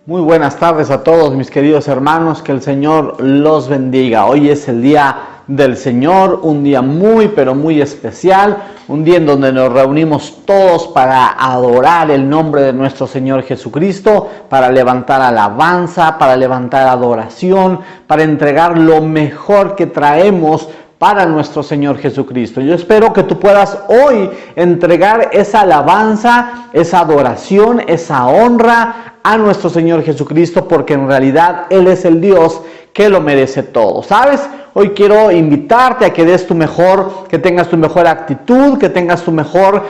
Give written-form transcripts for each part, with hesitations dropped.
Muy buenas tardes a todos mis queridos hermanos, que el Señor los bendiga. Hoy es el día del Señor, un día muy pero muy especial, un día en donde nos reunimos todos para adorar el nombre de nuestro Señor Jesucristo, para levantar alabanza, para levantar adoración, para entregar lo mejor que traemos para nuestro Señor Jesucristo. Yo espero que tú puedas hoy entregar esa alabanza, esa adoración, esa honra a nuestro Señor Jesucristo, porque en realidad Él es el Dios que lo merece todo. ¿Sabes? Hoy quiero invitarte a que des que tengas tu mejor actitud, que tengas tu mejor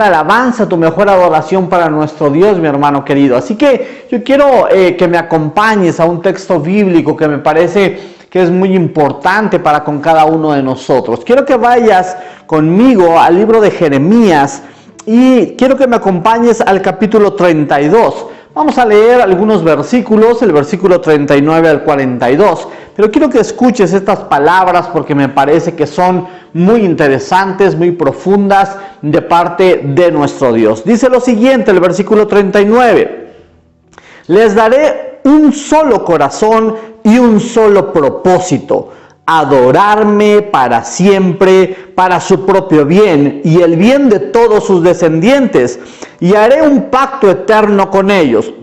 alabanza, tu mejor adoración para nuestro Dios, mi hermano querido. Así que yo quiero que me acompañes a un texto bíblico que me parece que es muy importante para con cada uno de nosotros. Quiero que vayas conmigo al libro de Jeremías y quiero que me acompañes al capítulo 32. Vamos a leer algunos versículos, el versículo 39 al 42, pero quiero que escuches estas palabras porque me parece que son muy interesantes, muy profundas de parte de nuestro Dios. Dice lo siguiente, el versículo 39: les daré un solo corazón y un solo propósito: adorarme para siempre, para su propio bien y el bien de todos sus descendientes, y haré un pacto eterno con ellos.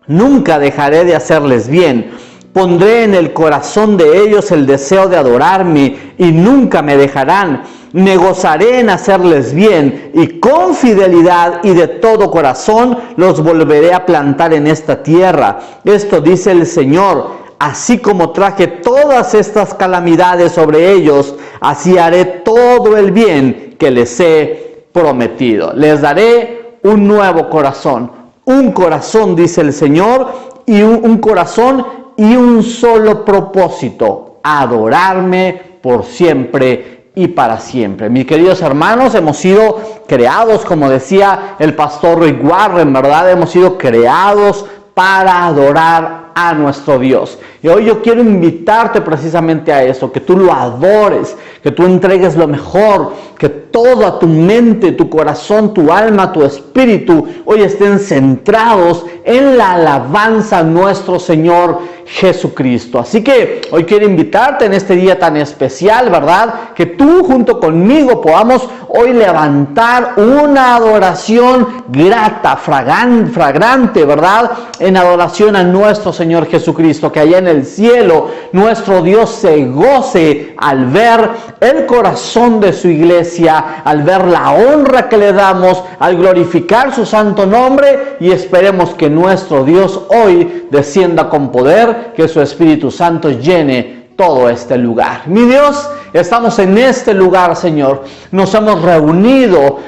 Nunca dejaré de hacerles bien. Pondré en el corazón de ellos el deseo de adorarme y nunca me dejarán. Me gozaré en hacerles bien y con fidelidad y de todo corazón los volveré a plantar en esta tierra. Esto dice el Señor. Así como traje todas estas calamidades sobre ellos, así haré todo el bien que les he prometido. Les daré un nuevo corazón. Un corazón, dice el Señor, y un corazón y un solo propósito: adorarme por siempre y para siempre. Mis queridos hermanos, hemos sido creados, como decía el pastor Rick Warren, ¿verdad? Hemos sido creados para adorar a nuestro Dios. Y hoy yo quiero invitarte precisamente a eso, que tú lo adores, que tú entregues lo mejor, que toda tu mente, tu corazón, tu alma, tu espíritu hoy estén centrados en la alabanza a nuestro Señor Jesucristo. Así que hoy quiero invitarte en este día tan especial, ¿verdad? Que tú junto conmigo podamos hoy levantar una adoración grata, fragrante, ¿verdad? En adoración a nuestro Señor Jesucristo, que allá en el cielo nuestro Dios se goce al ver el corazón de su iglesia, al ver la honra que le damos, al glorificar su santo nombre, y esperemos que nuestro Dios hoy descienda con poder, que su Espíritu Santo llene todo este lugar. Mi Dios, estamos en este lugar, Señor. Nos hemos reunido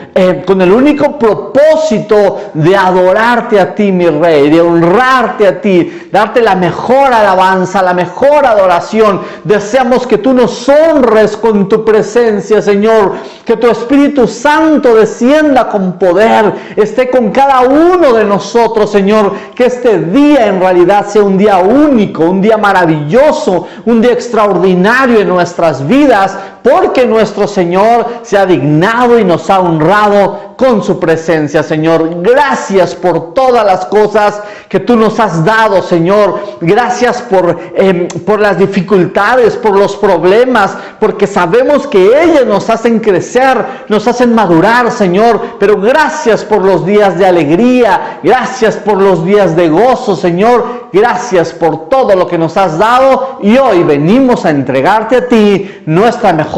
con el único propósito de adorarte a ti, mi Rey, de honrarte a ti, darte la mejor alabanza, la mejor adoración. Deseamos que tú nos honres con tu presencia, Señor, que tu Espíritu Santo descienda con poder, esté con cada uno de nosotros, Señor, que este día en realidad sea un día único, un día maravilloso, un día extraordinario en nuestras vidas, porque nuestro Señor se ha dignado y nos ha honrado con su presencia, Señor. Gracias por todas las cosas que tú nos has dado, Señor. Gracias por las dificultades, por los problemas, porque sabemos que ellas nos hacen crecer, nos hacen madurar, Señor. Pero gracias por los días de alegría, gracias por los días de gozo, Señor. Gracias por todo lo que nos has dado, y hoy venimos a entregarte a ti nuestra mejor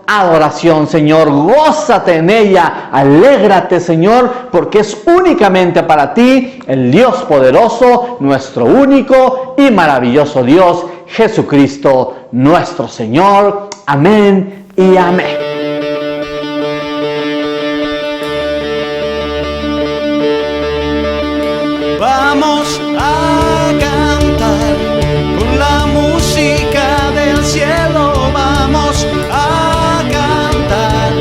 adoración, Señor. Gózate en ella, alégrate, Señor, porque es únicamente para ti, el Dios poderoso, nuestro único y maravilloso Dios, Jesucristo, nuestro Señor. Amén y amén. Vamos a cantar con la música del cielo. Vamos a cantar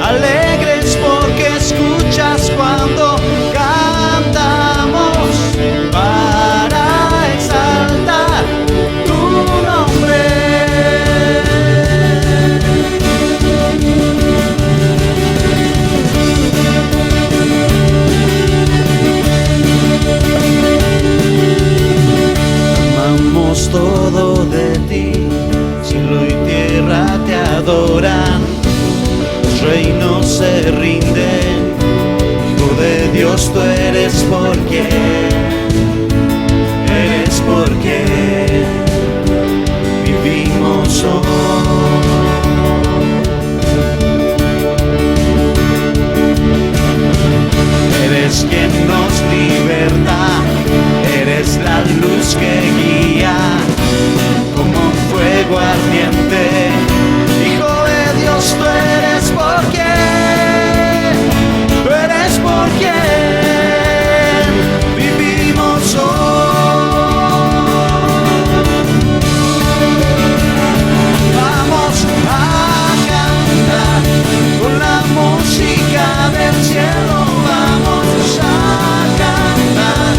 alegres porque escuchas cuando cantamos para exaltar tu nombre. de Dios, tú eres porque vivimos hoy. Eres quien nos liberta, eres la luz que guía como un fuego ardiente. Hijo de Dios, tú eres porque vivimos hoy. Vamos a cantar con la música del cielo, vamos a cantar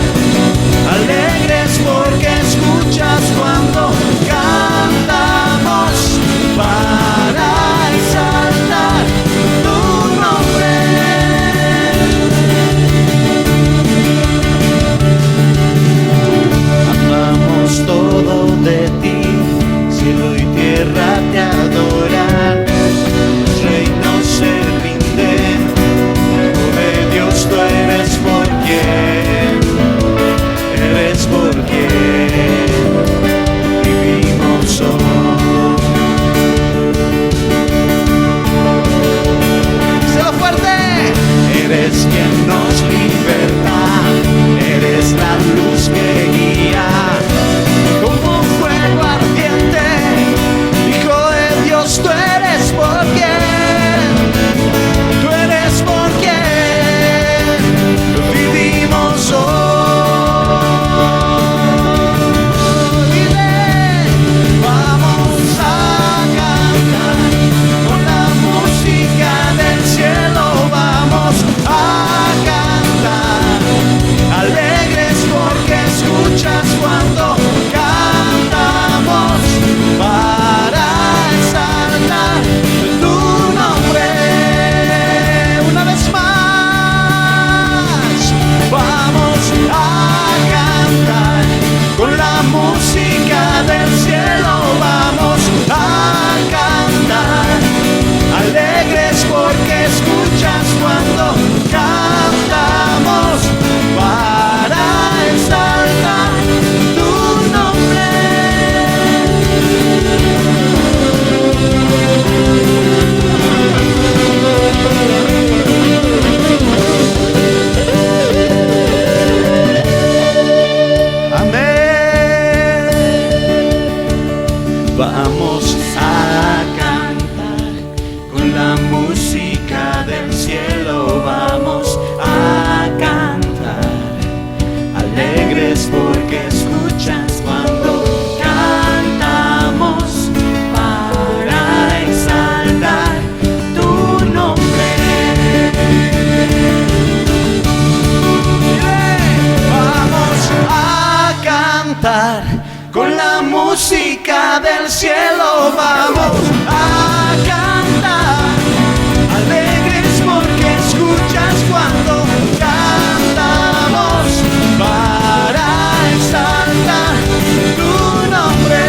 alegres porque escuchas cuando cantamos para exaltar tu nombre. Amamos todo de ti, cielo y tierra te adoran, los reinos se rinden. Hijo de Dios, tú eres porque vivimos hoy. ¡Díselo fuerte! Eres quien nos liberta, eres la luz que guía como un fuego ardiente. Hijo de Dios, tú eres porque vivimos hoy. Dile, vamos a cantar con la música del cielo, vamos a cantar alegres porque escuchas cuando cantamos para exaltar tu nombre. Una vez más, vamos a cantar con la música del cielo, vamos a cantar alegres porque escuchas cuando cantamos para exaltar tu nombre. Vamos a cantar con la música del cielo, vamos a cantar alegres porque escuchas cuando cantamos para exaltar tu nombre. Vamos a cantar con la música del cielo, vamos a cantar alegres porque escuchas cuando cantamos para exaltar tu nombre.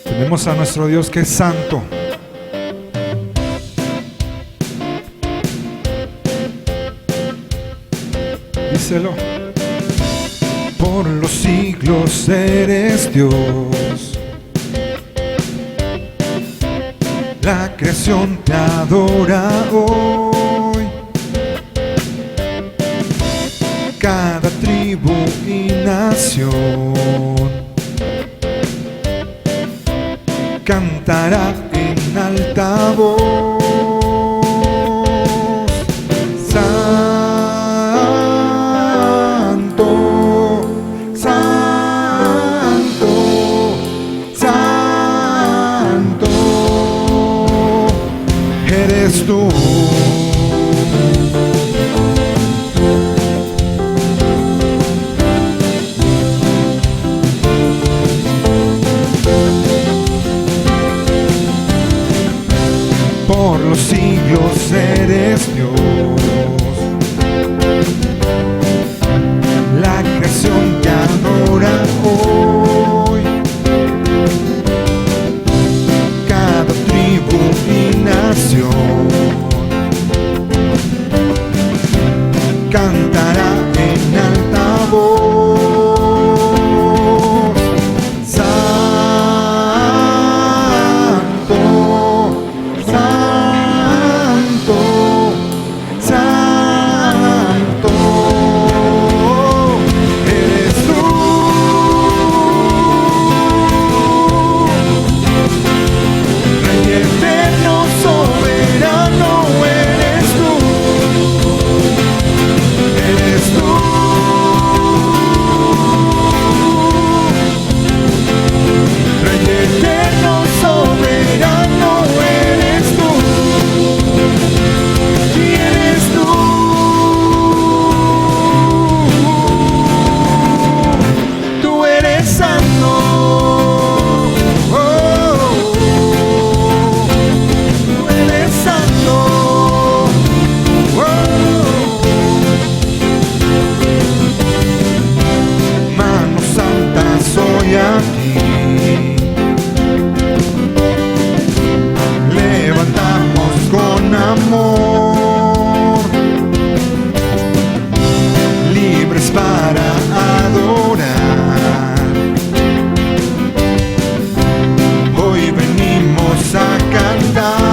Tenemos a nuestro Dios que es santo. Díselo. Por los siglos eres Dios. La creación te adora hoy. Cada tribu y nación cantará en alta voz. Santo, santo, santo, eres tú. eres Dios. La creación te adora hoy. Cada tribu y nación cantará en alta voz. Santo, santo, santo, eres tú. Rey eterno, soberano, eres tú. Eres tú. Rey eterno, soberano, eres tú. Y eres tú. Tú eres santo. Oh, tú eres santo. Oh. Mano santa, soy aquí. Levantamos con amor, libres para adorar. Hoy venimos a cantar.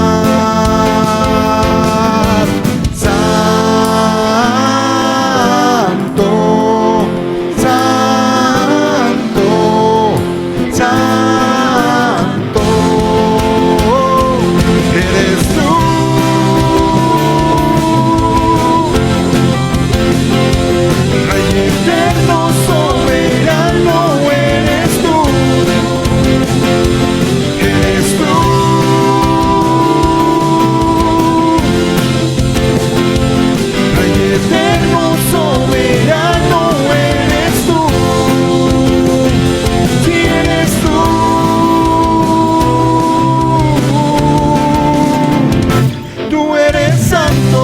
Santo, santo, santo, eres tú. Rey eterno, soberano, eres tú. Eres tú. Rey eterno, soberano, eres tú. Sí, eres tú. Tú eres santo.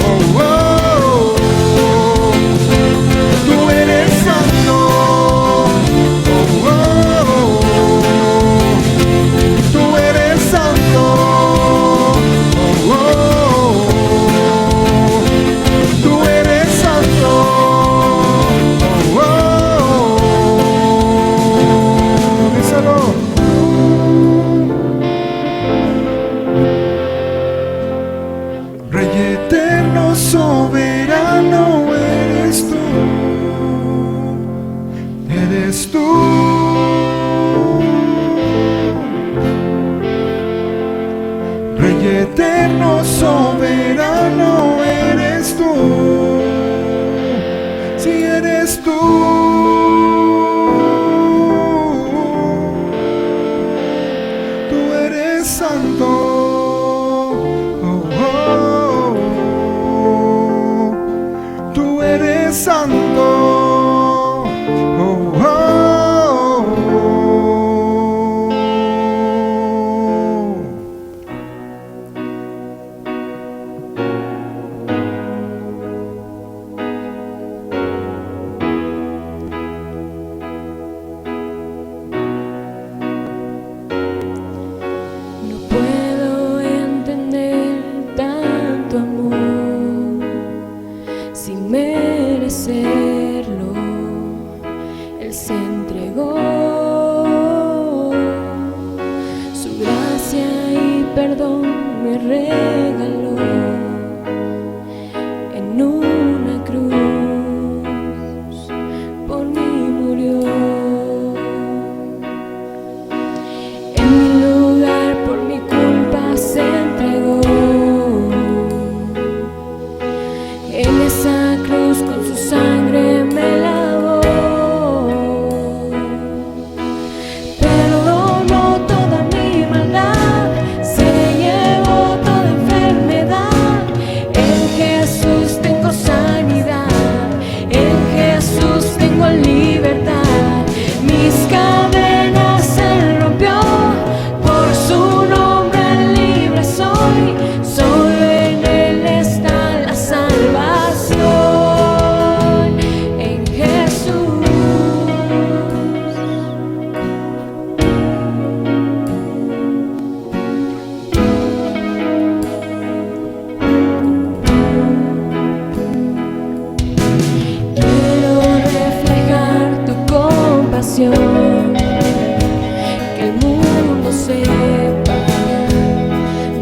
Oh, oh. Tú eres santo. Oh, oh. Tú eres santo. Oh, oh. Tú eres santo. Oh, oh. Díselo. Rey eterno, soberano, eres tú. Eres tú. Rey eterno, soberano, eres tú. Si eres tú. Tú eres santo. Oh, oh. Tú eres santo. Oh, oh. No puedo entender tanto amor sin merecer.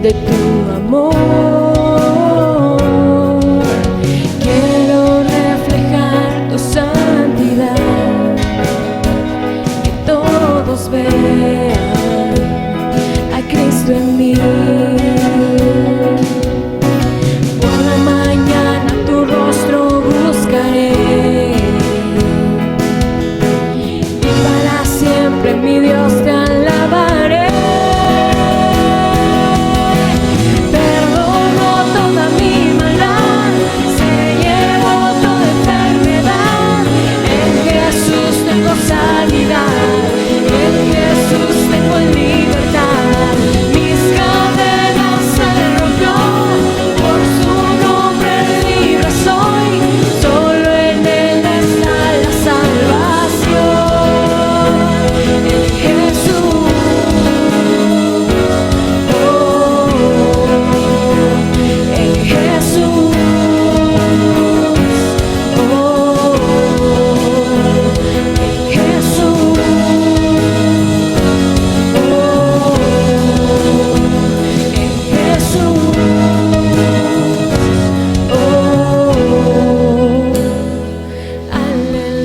de tu amor. Quiero reflejar tu santidad, que todos vean a Cristo en mí. Por la mañana tu rostro buscaré, y para siempre, mi Dios, te alabaré. Perdono toda mi maldad, se llevó toda enfermedad. En Jesús tengo sanidad, en Jesús tengo libertad. Mis cadenas se rompió, por su nombre libre soy. Solo en Él está la salvación, en Jesús. En Jesús. En Jesús.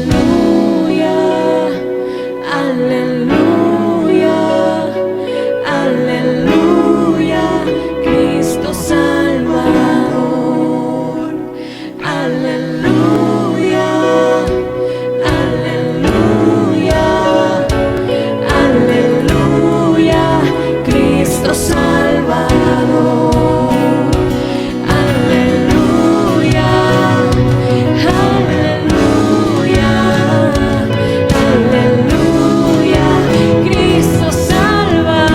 Aleluya, aleluya, aleluya, Cristo Salvador. Aleluya, aleluya, aleluya, Cristo Salvador. Aleluya, aleluya, aleluya, Cristo Salvador.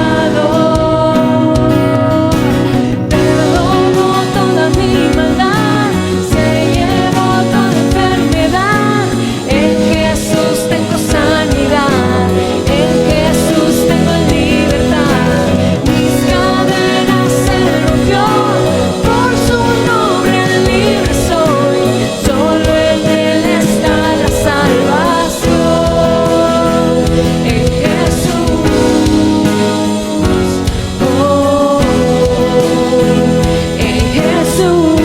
Perdono toda mi maldad, se llevó toda enfermedad. En Jesús tengo sanidad, en Jesús tengo libertad. Mis cadenas se rompió, por su nombre libre soy. Solo en Él está la salvación, en Jesús. En Jesús.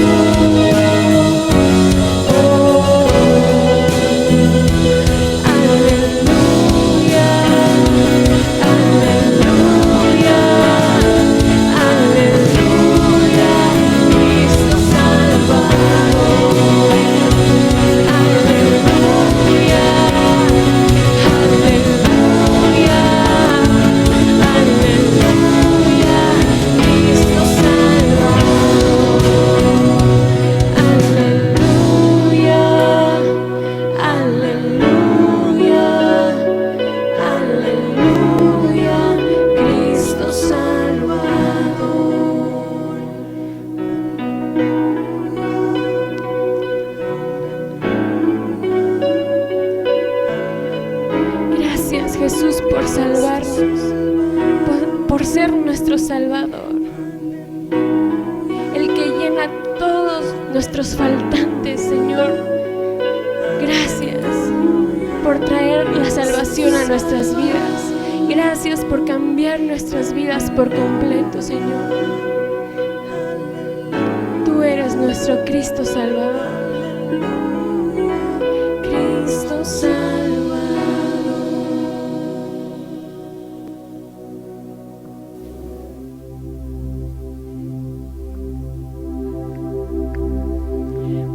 Aleluya, aleluya, aleluya, Cristo Salvador. Aleluya, aleluya, aleluya, Cristo Salvador. Aleluya, aleluya, aleluya, Cristo Salvador. Gracias, Jesús, por salvarnos, por ser nuestro Salvador, el que llena todos nuestros faltantes, Señor. Gracias por traer la salvación a nuestras vidas. Gracias por cambiar nuestras vidas por completo, Señor. Tú eres nuestro Cristo Salvador. Cristo Salvador.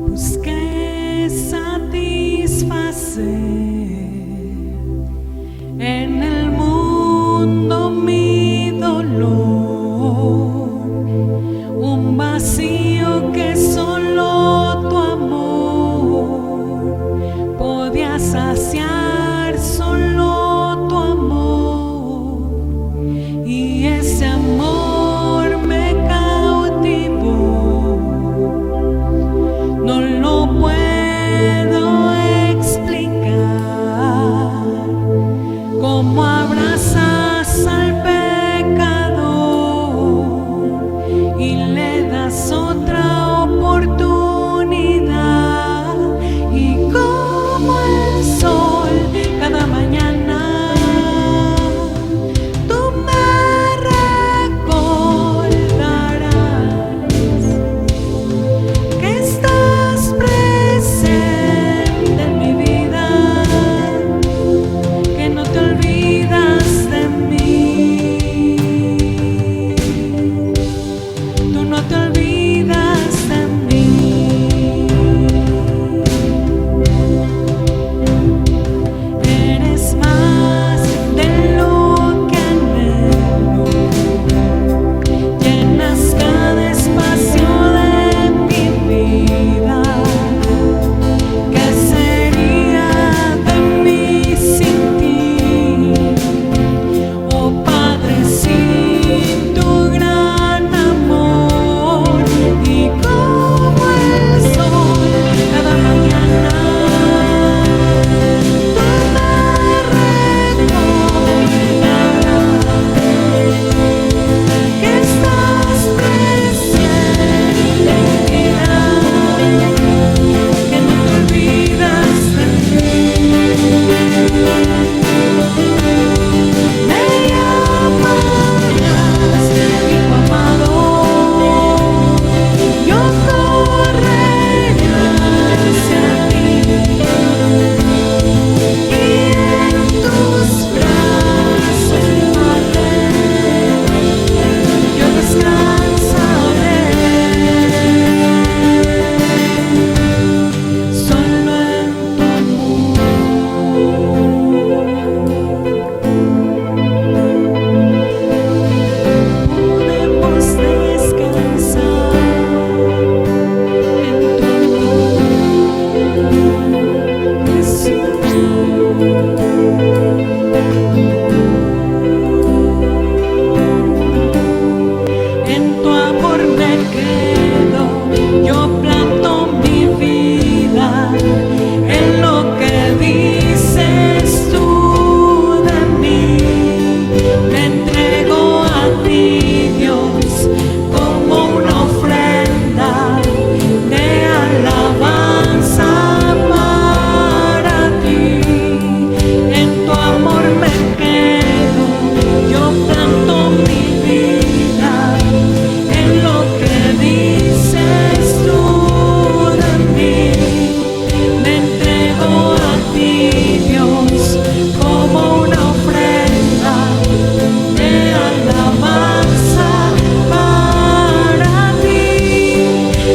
Busqué satisfacer en el mundo mi dolor, un vacío que solo tu amor podía saciar, solo tu amor, y ese amor me cautivó. No lo puedo explicar.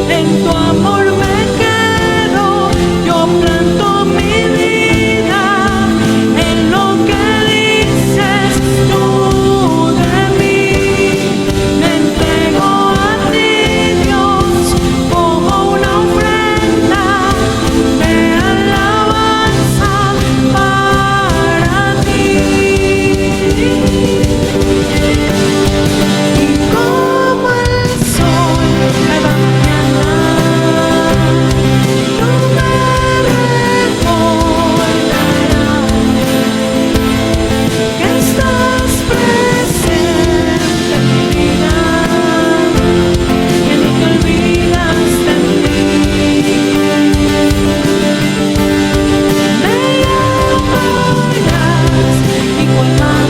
en tu amor me quedo, yo planto mi vida en lo que dices tú de mí. Me entrego a ti, Dios, como una ofrenda de alabanza para ti. Y como el sol cada mañana, tú me recordarás que estás presente en mi vida, que no te olvidas de mí.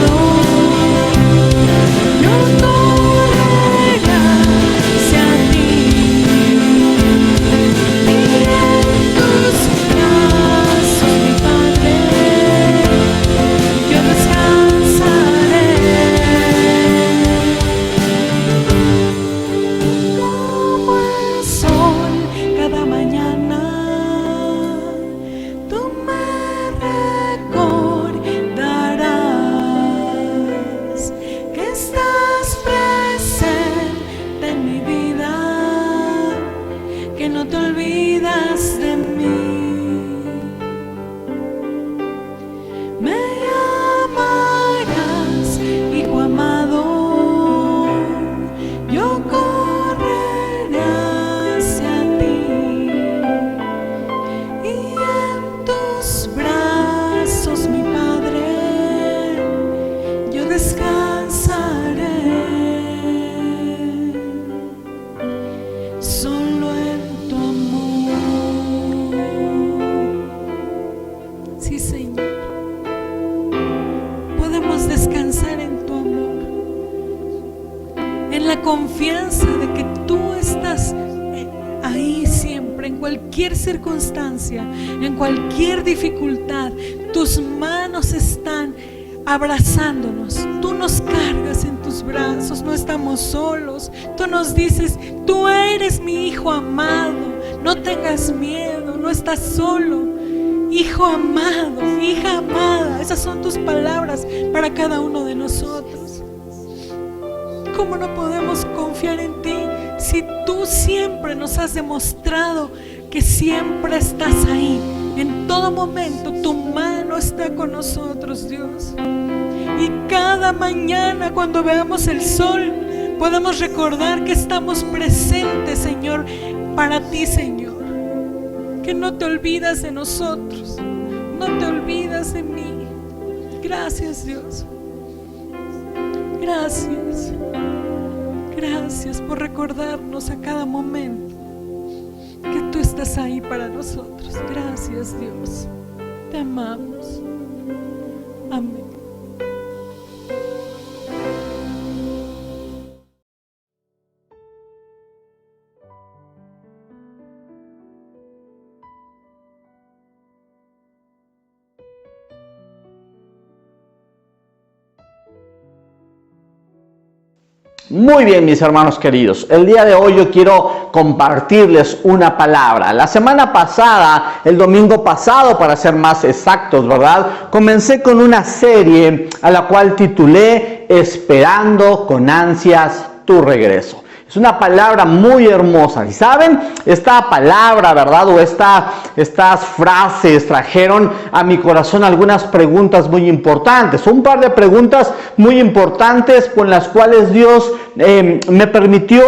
Me llamarás mi colmado, yo correré hacia ti, y en tus brazos, mi Padre, yo descansaré. Como el sol cada mañana, tú me recordarás que estás presente en mi vida, que no te olvidas de mí. Me llamarás, hijo amado, yo correré hacia ti, y en tus brazos, mi Padre, yo descansaré. Solo en tu amor. Sí, Señor. Podemos descansar en tu amor, en la confianza de que tú estás ahí siempre, en cualquier circunstancia, en cualquier dificultad. Tus manos están abrazándonos, tú nos cargas en tus brazos, no estamos solos. Tú nos dices: tú eres mi hijo amado, no tengas miedo, no estás solo. Hijo amado, hija amada, esas son tus palabras para cada uno de nosotros. ¿Cómo no podemos confiar en ti si tú siempre nos has demostrado que siempre estás ahí? En todo momento tu mano está con nosotros, Dios. Y cada mañana cuando veamos el sol, podemos recordar que estamos presentes, Señor, para ti, Señor. Que no te olvidas de nosotros, no te olvidas de mí. Gracias, Dios. Gracias. Gracias por recordarnos a cada momento que tú estás ahí para nosotros. Gracias, Dios. Te amamos. Amén. Muy bien, mis hermanos queridos, el día de hoy yo quiero compartirles una palabra. La semana pasada, el domingo pasado para ser más exactos, ¿verdad? Comencé con una serie a la cual titulé Esperando con ansias tu regreso. Es una palabra muy hermosa. Y saben, esta palabra, ¿verdad? O estas frases trajeron a mi corazón algunas preguntas muy importantes. Un par de preguntas muy importantes con las cuales Dios me permitió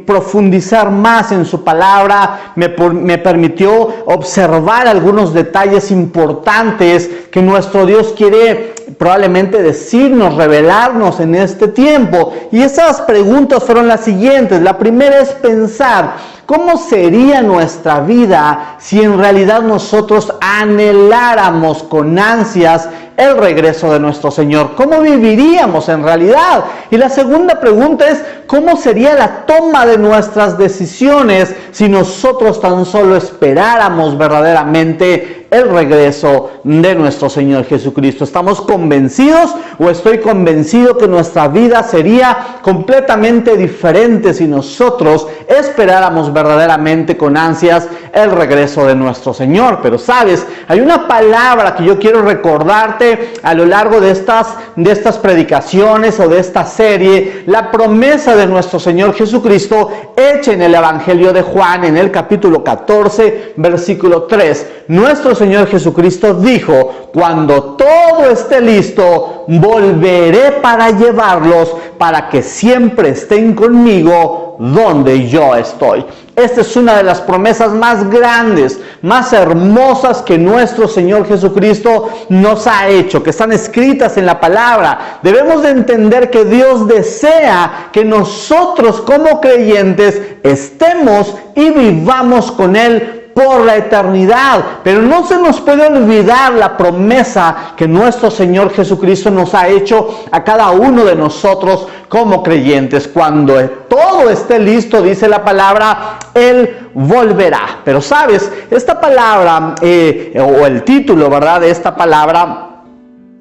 profundizar más en su palabra. Me permitió observar algunos detalles importantes que nuestro Dios quiere probablemente decirnos, revelarnos en este tiempo. Y esas preguntas fueron las siguientes. La primera es pensar: ¿cómo sería nuestra vida si en realidad nosotros anheláramos con ansias el regreso de nuestro Señor? ¿Cómo viviríamos en realidad? Y la segunda pregunta es: ¿cómo sería la toma de nuestras decisiones si nosotros tan solo esperáramos verdaderamente el regreso de nuestro Señor Jesucristo. ¿Estamos convencidos o estoy convencido que nuestra vida sería completamente diferente si nosotros esperáramos verdaderamente con ansias el regreso de nuestro Señor? Pero sabes, hay una palabra que yo quiero recordarte a lo largo de estas predicaciones o de esta serie, la promesa de nuestro Señor Jesucristo hecha en el Evangelio de Juan, en el capítulo 14, versículo 3. Nuestro Señor Jesucristo dijo: cuando todo esté listo, volveré para llevarlos, para que siempre estén conmigo donde yo estoy. Esta es una de las promesas más grandes, más hermosas que nuestro Señor Jesucristo nos ha hecho, que están escritas en la palabra. Debemos de entender que Dios desea que nosotros como creyentes estemos y vivamos con Él por la eternidad, pero no se nos puede olvidar la promesa que nuestro Señor Jesucristo nos ha hecho a cada uno de nosotros como creyentes. Cuando todo esté listo, dice la palabra, Él volverá. Pero sabes, esta palabra o el título, ¿verdad?, de esta palabra,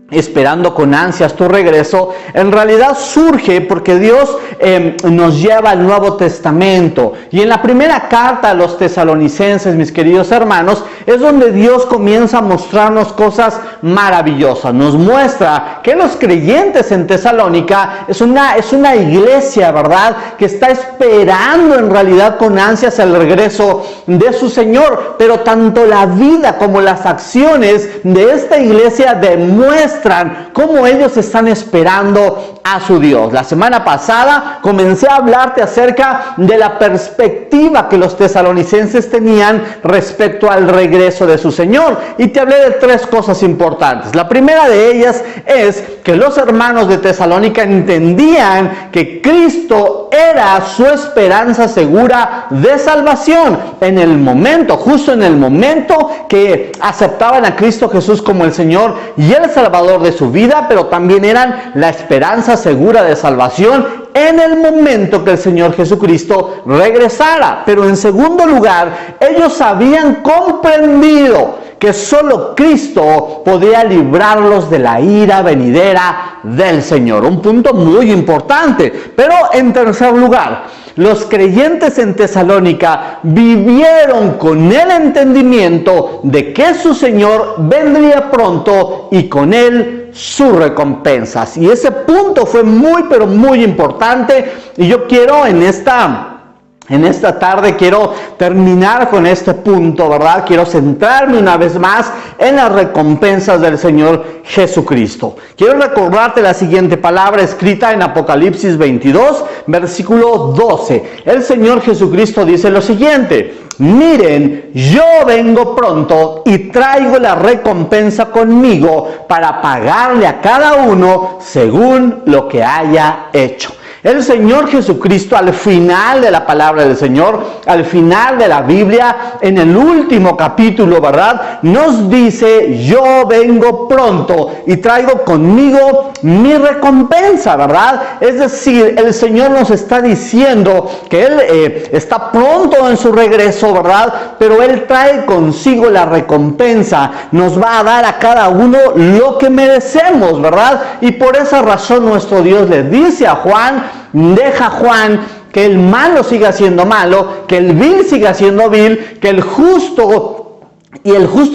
esperando con ansias tu regreso, en realidad surge porque Dios nos lleva al Nuevo Testamento, y en la primera carta a los tesalonicenses, mis queridos hermanos, es donde Dios comienza a mostrarnos cosas maravillosas. Nos muestra que los creyentes en Tesalónica es una iglesia, ¿verdad?, que está esperando en realidad con ansias el regreso de su Señor, pero tanto la vida como las acciones de esta iglesia demuestran cómo ellos están esperando a su Dios. La semana pasada comencé a hablarte acerca de la perspectiva que los tesalonicenses tenían respecto al regreso de su Señor, y te hablé de tres cosas importantes. La primera de ellas es que los hermanos de Tesalónica entendían que Cristo era su esperanza segura de salvación. Justo en el momento que aceptaban a Cristo Jesús como el Señor y el Salvador de su vida, pero también eran la esperanza segura de salvación en el momento que el Señor Jesucristo regresara. Pero en segundo lugar, ellos habían comprendido que solo Cristo podía librarlos de la ira venidera del Señor. Un punto muy importante. Pero en tercer lugar, los creyentes en Tesalónica vivieron con el entendimiento de que su Señor vendría pronto y con Él sus recompensas. Y ese punto fue muy, pero muy importante. Y yo quiero en esta tarde quiero terminar con este punto, ¿verdad? Quiero centrarme una vez más en las recompensas del Señor Jesucristo. Quiero recordarte la siguiente palabra escrita en Apocalipsis 22, versículo 12. El Señor Jesucristo dice lo siguiente: miren, yo vengo pronto y traigo la recompensa conmigo para pagarle a cada uno según lo que haya hecho. El Señor Jesucristo, al final de la palabra del Señor, al final de la Biblia, en el último capítulo, ¿verdad?, nos dice: yo vengo pronto y traigo conmigo mi recompensa, ¿verdad? Es decir, el Señor nos está diciendo que Él está pronto en su regreso, ¿verdad?, pero Él trae consigo la recompensa. Nos va a dar a cada uno lo que merecemos, ¿verdad? Y por esa razón nuestro Dios le dice a Juan: deja, Juan, que el malo siga siendo malo, que el vil siga siendo vil, que el justo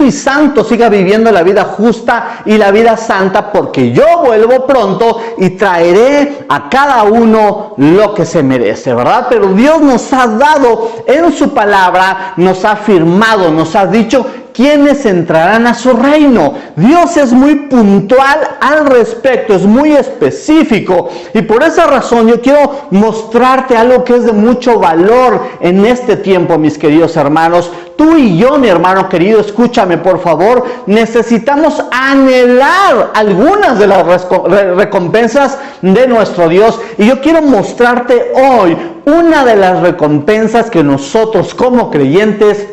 y santo siga viviendo la vida justa y la vida santa, porque yo vuelvo pronto y traeré a cada uno lo que se merece, ¿verdad? Pero Dios nos ha dado en su palabra, nos ha afirmado, nos ha dicho quiénes entrarán a su reino. Dios es muy puntual al respecto, es muy específico, y por esa razón yo quiero mostrarte algo que es de mucho valor en este tiempo, mis queridos hermanos. Tú y yo, mi hermano querido, escúchame por favor, necesitamos anhelar algunas de las recompensas de nuestro Dios, y yo quiero mostrarte hoy una de las recompensas que nosotros como creyentes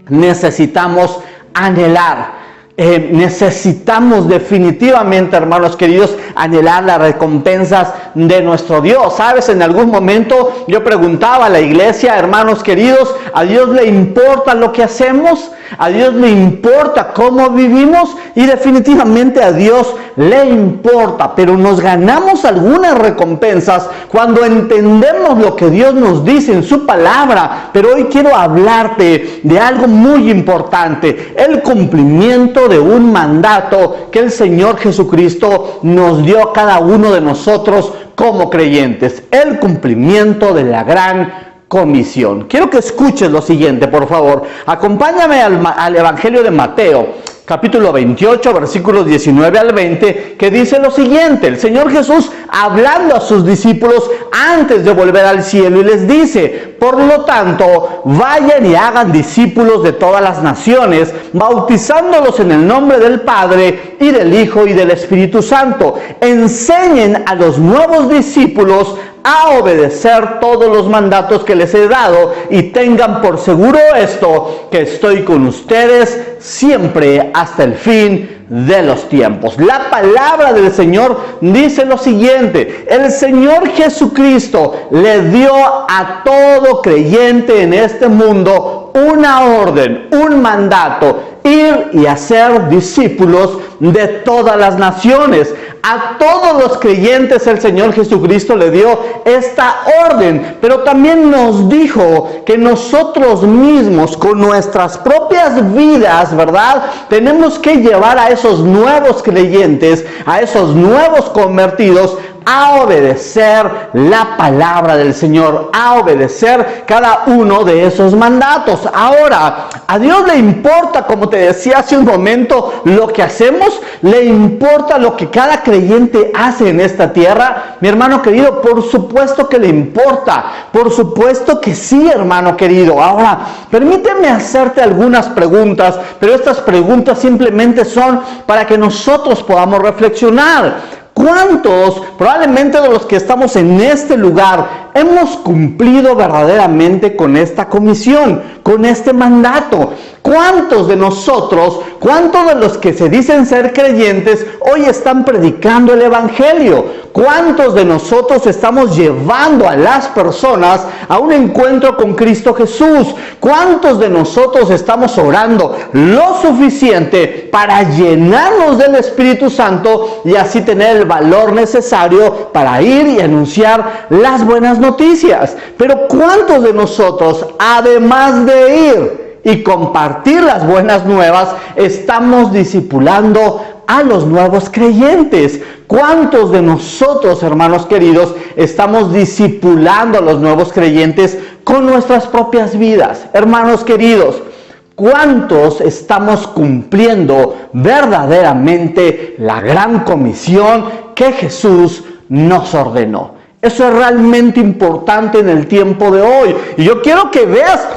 necesitamos anhelar. necesitamos definitivamente, hermanos queridos, anhelar las recompensas de nuestro Dios. ¿Sabes? En algún momento yo preguntaba a la iglesia, hermanos queridos, ¿a Dios le importa lo que hacemos? ¿A Dios le importa cómo vivimos? Y definitivamente a Dios le importa, pero nos ganamos algunas recompensas cuando entendemos lo que Dios nos dice en su palabra. Pero hoy quiero hablarte de algo muy importante: el cumplimiento de un mandato que el Señor Jesucristo nos dio a cada uno de nosotros como creyentes, el cumplimiento de la gran comisión. Quiero que escuches lo siguiente, por favor. Acompáñame al Evangelio de Mateo, capítulo 28, versículos 19 al 20, que dice lo siguiente: el Señor Jesús hablando a sus discípulos antes de volver al cielo, y les dice: por lo tanto, vayan y hagan discípulos de todas las naciones, bautizándolos en el nombre del Padre y del Hijo y del Espíritu Santo. Enseñen a los nuevos discípulos a obedecer todos los mandatos que les he dado, y tengan por seguro esto, que estoy con ustedes siempre hasta el fin de los tiempos. La palabra del Señor dice lo siguiente: el Señor Jesucristo le dio a todo creyente en este mundo una orden, un mandato: ir y hacer discípulos de todas las naciones. A todos los creyentes el Señor Jesucristo le dio esta orden, pero también nos dijo que nosotros mismos, con nuestras propias vidas, ¿verdad?, tenemos que llevar a esos nuevos creyentes, a esos nuevos convertidos, a obedecer la palabra del Señor, a obedecer cada uno de esos mandatos. Ahora, a Dios le importa, como te decía hace un momento, lo que hacemos. Le importa lo que cada creyente hace en esta tierra. Mi hermano querido, por supuesto que le importa. Por supuesto que sí, hermano querido. Ahora, permíteme hacerte algunas preguntas, pero estas preguntas simplemente son para que nosotros podamos reflexionar. ¿Cuántos, probablemente de los que estamos en este lugar, hemos cumplido verdaderamente con esta comisión, con este mandato? ¿Cuántos de nosotros, cuántos de los que se dicen ser creyentes, hoy están predicando el Evangelio? ¿Cuántos de nosotros estamos llevando a las personas a un encuentro con Cristo Jesús? ¿Cuántos de nosotros estamos orando lo suficiente para llenarnos del Espíritu Santo y así tener el valor necesario para ir y anunciar las buenas noticias? Pero ¿cuántos de nosotros, además de ir y compartir las buenas nuevas, estamos discipulando a los nuevos creyentes? ¿Cuántos de nosotros, hermanos queridos, estamos discipulando a los nuevos creyentes con nuestras propias vidas? Hermanos queridos, ¿cuántos estamos cumpliendo verdaderamente la gran comisión que Jesús nos ordenó? Eso es realmente importante en el tiempo de hoy. Y yo quiero que veas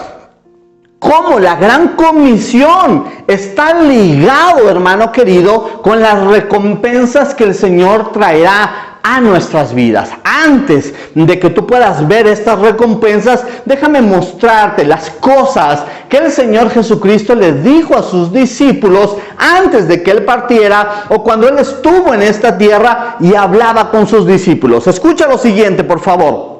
cómo la gran comisión está ligado, hermano querido, con las recompensas que el Señor traerá a nuestras vidas. Antes de que tú puedas ver estas recompensas, déjame mostrarte las cosas que el Señor Jesucristo les dijo a sus discípulos antes de que Él partiera, o cuando Él estuvo en esta tierra y hablaba con sus discípulos. Escucha lo siguiente, por favor.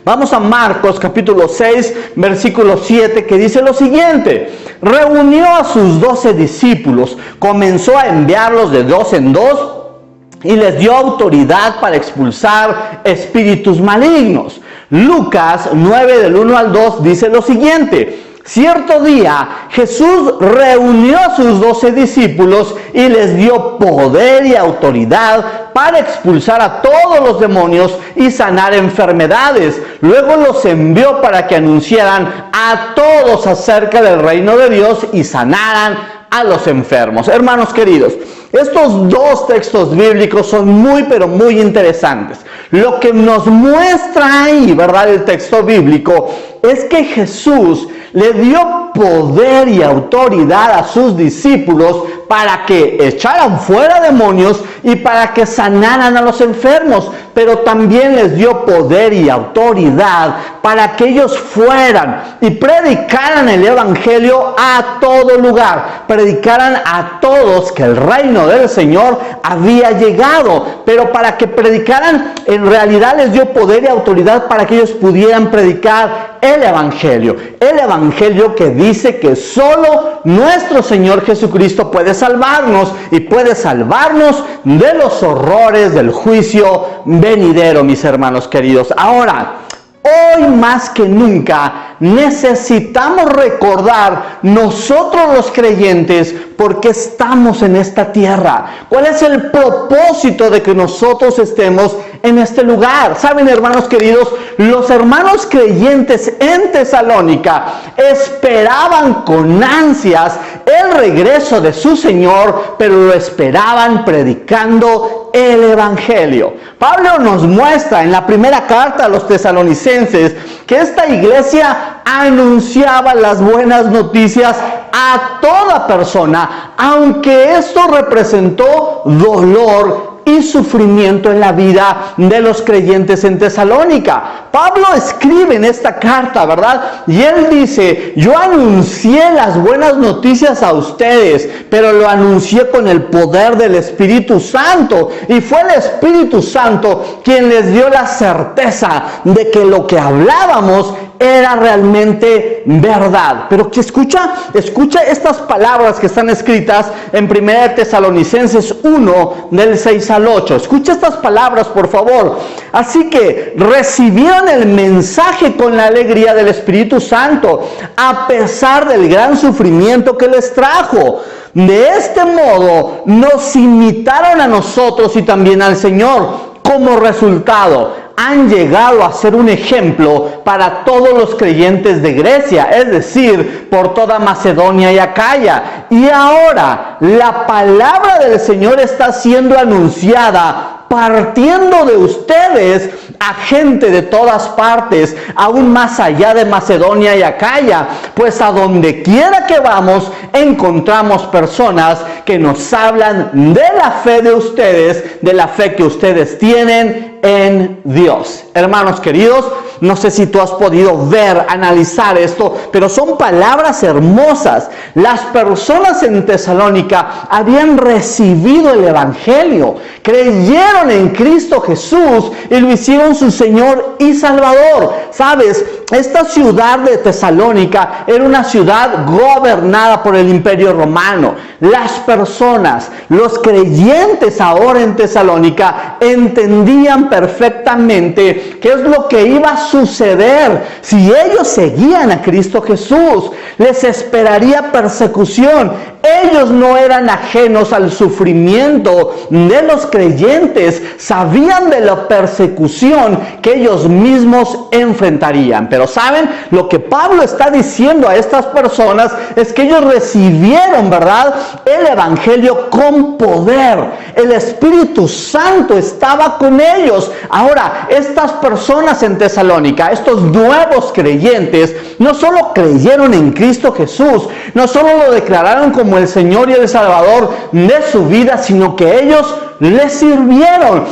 Vamos a Marcos capítulo 6, versículo 7, que dice lo siguiente: reunió a sus 12 discípulos, comenzó a enviarlos de 2 en 2 y les dio autoridad para expulsar espíritus malignos. Lucas 9, del 1 al 2, dice lo siguiente: cierto día Jesús reunió a sus 12 discípulos y les dio poder y autoridad para expulsar a todos los demonios y sanar enfermedades. Luego los envió para que anunciaran a todos acerca del reino de Dios y sanaran a los enfermos. Hermanos queridos, estos dos textos bíblicos son muy, pero muy interesantes. Lo que nos muestra ahí, ¿verdad?, el texto bíblico, es que Jesús le dio poder y autoridad a sus discípulos para que echaran fuera demonios y para que sanaran a los enfermos, pero también les dio poder y autoridad para que ellos fueran y predicaran el evangelio a todo lugar, predicaran a todos que el reino del Señor había llegado, pero para que predicaran, en realidad les dio poder y autoridad para que ellos pudieran predicar el evangelio que dice que solo nuestro Señor Jesucristo puede salvarnos y puede salvarnos de los horrores del juicio venidero, mis hermanos queridos. Ahora, hoy más que nunca necesitamos recordar nosotros los creyentes por qué estamos en esta tierra. ¿Cuál es el propósito de que nosotros estemos en este lugar? Saben, hermanos queridos, los hermanos creyentes en Tesalónica esperaban con ansias el regreso de su Señor, pero lo esperaban predicando el evangelio. Pablo nos muestra en la primera carta a los tesalonicenses que esta iglesia anunciaba las buenas noticias a toda persona, aunque esto representó dolor y sufrimiento en la vida de los creyentes en Tesalónica. Pablo escribe en esta carta, ¿verdad? Y él dice: yo anuncié las buenas noticias a ustedes, pero lo anuncié con el poder del Espíritu Santo. Y fue el Espíritu Santo quien les dio la certeza de que lo que hablábamos era realmente verdad. Pero que escucha estas palabras que están escritas en 1 Tesalonicenses 1, del 6 al 8. Escucha estas palabras, por favor. Así que recibieron el mensaje con la alegría del Espíritu Santo, a pesar del gran sufrimiento que les trajo. De este modo nos imitaron a nosotros y también al Señor. Como resultado, han llegado a ser un ejemplo para todos los creyentes de Grecia, es decir, por toda Macedonia y Acaya. Y ahora la palabra del Señor está siendo anunciada partiendo de ustedes a gente de todas partes, aún más allá de Macedonia y Acaya, pues a donde quiera que vamos encontramos personas que nos hablan de la fe de ustedes, de la fe que ustedes tienen en Dios. Hermanos queridos, no sé si tú has podido ver, analizar esto, pero son palabras hermosas. Las personas en Tesalónica habían recibido el evangelio, creyeron en Cristo Jesús y lo hicieron su Señor y Salvador. ¿Sabes? Esta ciudad de Tesalónica era una ciudad gobernada por el Imperio Romano. Las personas, los creyentes ahora en Tesalónica entendían perfectamente qué es lo que iba a suceder si ellos seguían a Cristo Jesús. Les esperaría persecución. Ellos no eran ajenos al sufrimiento de los creyentes, sabían de la persecución que ellos mismos enfrentarían. Pero ¿saben? Lo que Pablo está diciendo a estas personas es que ellos recibieron, ¿verdad?, el evangelio con poder. El Espíritu Santo estaba con ellos. Ahora, estas personas en Tesalónica, estos nuevos creyentes, no solo creyeron en Cristo Jesús, no solo lo declararon como el Señor y el Salvador de su vida, sino que ellos le sirvieron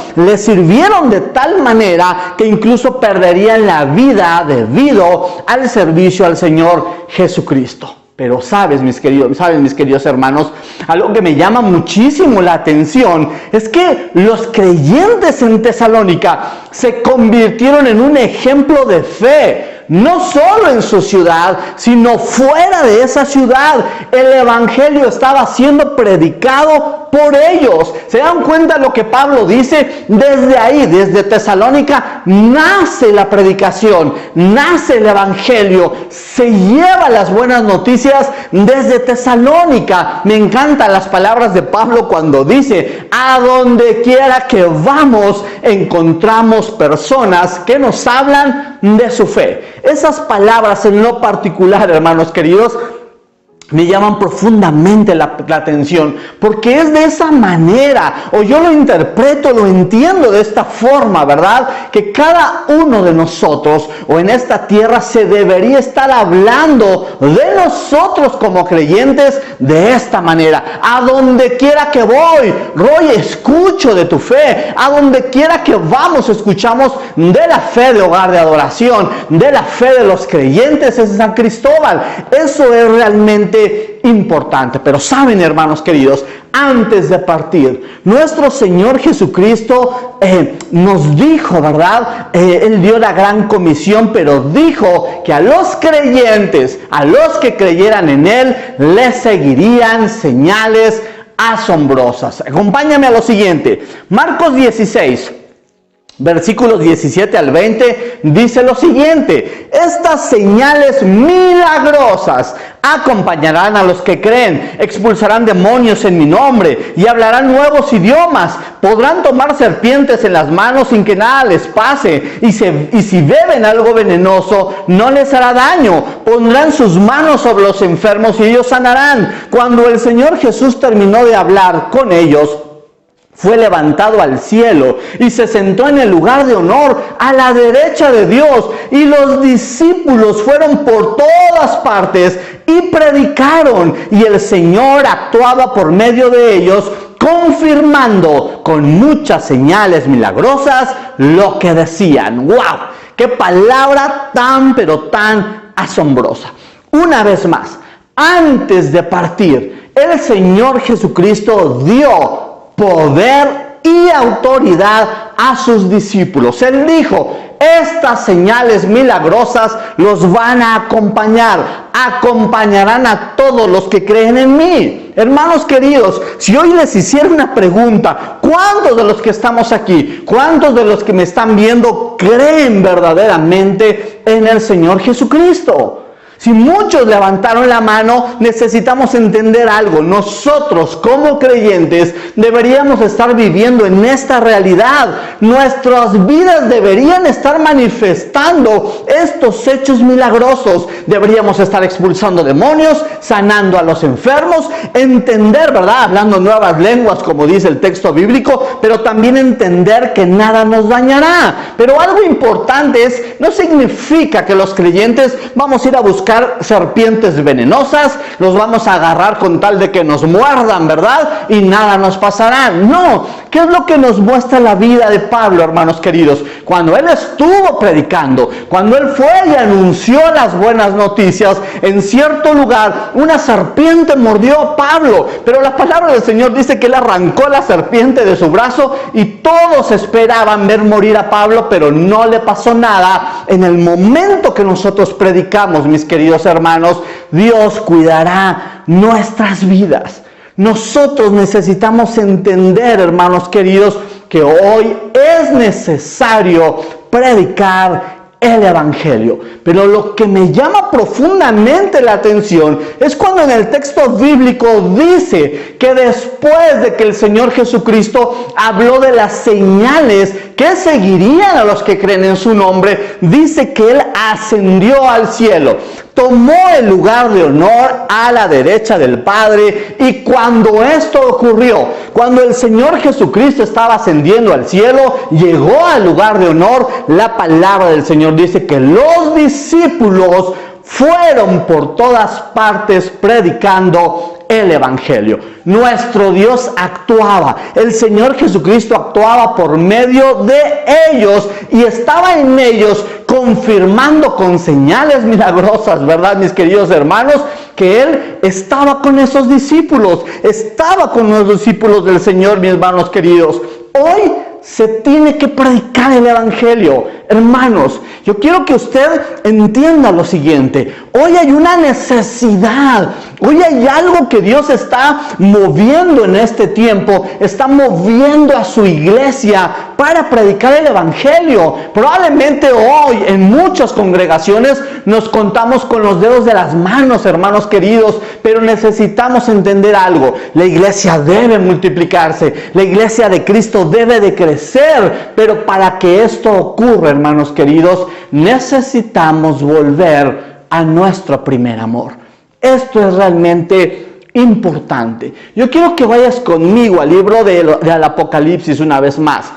de tal manera que incluso perderían la vida debido al servicio al Señor Jesucristo. Pero saben, mis queridos hermanos, algo que me llama muchísimo la atención es que los creyentes en Tesalónica se convirtieron en un ejemplo de fe. No solo en su ciudad, sino fuera de esa ciudad. El evangelio estaba siendo predicado por ellos. ¿Se dan cuenta lo que Pablo dice? Desde ahí, desde Tesalónica, nace la predicación, nace el evangelio, se lleva las buenas noticias desde Tesalónica. Me encantan las palabras de Pablo cuando dice: a donde quiera que vamos encontramos personas que nos hablan de su fe. Esas palabras en lo particular, hermanos queridos, me llaman profundamente la atención, porque es de esa manera, o yo lo interpreto, lo entiendo de esta forma, ¿verdad? Que cada uno de nosotros, o en esta tierra, se debería estar hablando de nosotros como creyentes de esta manera. A donde quiera que voy, Roy, escucho de tu fe. A donde quiera que vamos, escuchamos de la fe de Hogar de Adoración, de la fe de los creyentes en San Cristóbal. Eso es realmente importante. Pero saben, hermanos queridos, antes de partir, nuestro Señor Jesucristo nos dijo, ¿verdad? Él dio la gran comisión, pero dijo que a los creyentes, a los que creyeran en Él, les seguirían señales asombrosas. Acompáñame a lo siguiente. Marcos 16. Versículos 17 al 20 dice lo siguiente: estas señales milagrosas acompañarán a los que creen, expulsarán demonios en mi nombre y hablarán nuevos idiomas, podrán tomar serpientes en las manos sin que nada les pase, y si beben algo venenoso no les hará daño, pondrán sus manos sobre los enfermos y ellos sanarán. Cuando el Señor Jesús terminó de hablar con ellos, fue levantado al cielo y se sentó en el lugar de honor a la derecha de Dios, y los discípulos fueron por todas partes y predicaron, y el Señor actuaba por medio de ellos, confirmando con muchas señales milagrosas lo que decían. ¡Wow! ¡Qué palabra tan pero tan asombrosa! Una vez más, antes de partir, el Señor Jesucristo dio poder y autoridad a sus discípulos. Él dijo: estas señales milagrosas los van a acompañar, acompañarán a todos los que creen en mí. Hermanos queridos, si hoy les hiciera una pregunta, ¿cuántos de los que estamos aquí, cuántos de los que me están viendo creen verdaderamente en el Señor Jesucristo? Si muchos levantaron la mano, necesitamos entender algo. Nosotros, como creyentes, deberíamos estar viviendo en esta realidad. Nuestras vidas deberían estar manifestando estos hechos milagrosos. Deberíamos estar expulsando demonios, sanando a los enfermos, entender, ¿verdad? Hablando nuevas lenguas, como dice el texto bíblico, pero también entender que nada nos dañará. Pero algo importante es, no significa que los creyentes vamos a ir a buscar serpientes venenosas, los vamos a agarrar con tal de que nos muerdan, ¿verdad? Y nada nos pasará. No. ¿Qué es lo que nos muestra la vida de Pablo, hermanos queridos? Cuando él estuvo predicando, cuando él fue y anunció las buenas noticias, en cierto lugar una serpiente mordió a Pablo, pero la palabra del Señor dice que él arrancó la serpiente de su brazo y todos esperaban ver morir a Pablo, pero no le pasó nada. En el momento que nosotros predicamos, mis queridos hermanos, Dios cuidará nuestras vidas. Nosotros necesitamos entender, hermanos queridos, que hoy es necesario predicar el Evangelio. Pero lo que me llama profundamente la atención es cuando en el texto bíblico dice que después de que el Señor Jesucristo habló de las señales que seguirían a los que creen en su nombre, dice que Él ascendió al cielo, tomó el lugar de honor a la derecha del Padre. Y cuando esto ocurrió, cuando el Señor Jesucristo estaba ascendiendo al cielo, llegó al lugar de honor, la palabra del Señor dice que los discípulos fueron por todas partes predicando el Evangelio. Nuestro Dios actuaba, el Señor Jesucristo actuaba por medio de ellos y estaba en ellos confirmando con señales milagrosas, ¿verdad, mis queridos hermanos? Que Él estaba con esos discípulos, estaba con los discípulos del Señor, mis hermanos queridos. Hoy se tiene que predicar el Evangelio. Hermanos, yo quiero que usted entienda lo siguiente. Hoy hay una necesidad. Hoy hay algo que Dios está moviendo en este tiempo. Está moviendo a su iglesia para predicar el Evangelio. Probablemente hoy en muchas congregaciones nos contamos con los dedos de las manos, hermanos queridos. Pero necesitamos entender algo. La iglesia debe multiplicarse. La iglesia de Cristo debe de crecer. Pero para que esto ocurra, hermanos queridos, necesitamos volver a nuestro primer amor. Esto es realmente importante. Yo quiero que vayas conmigo al libro del Apocalipsis una vez más.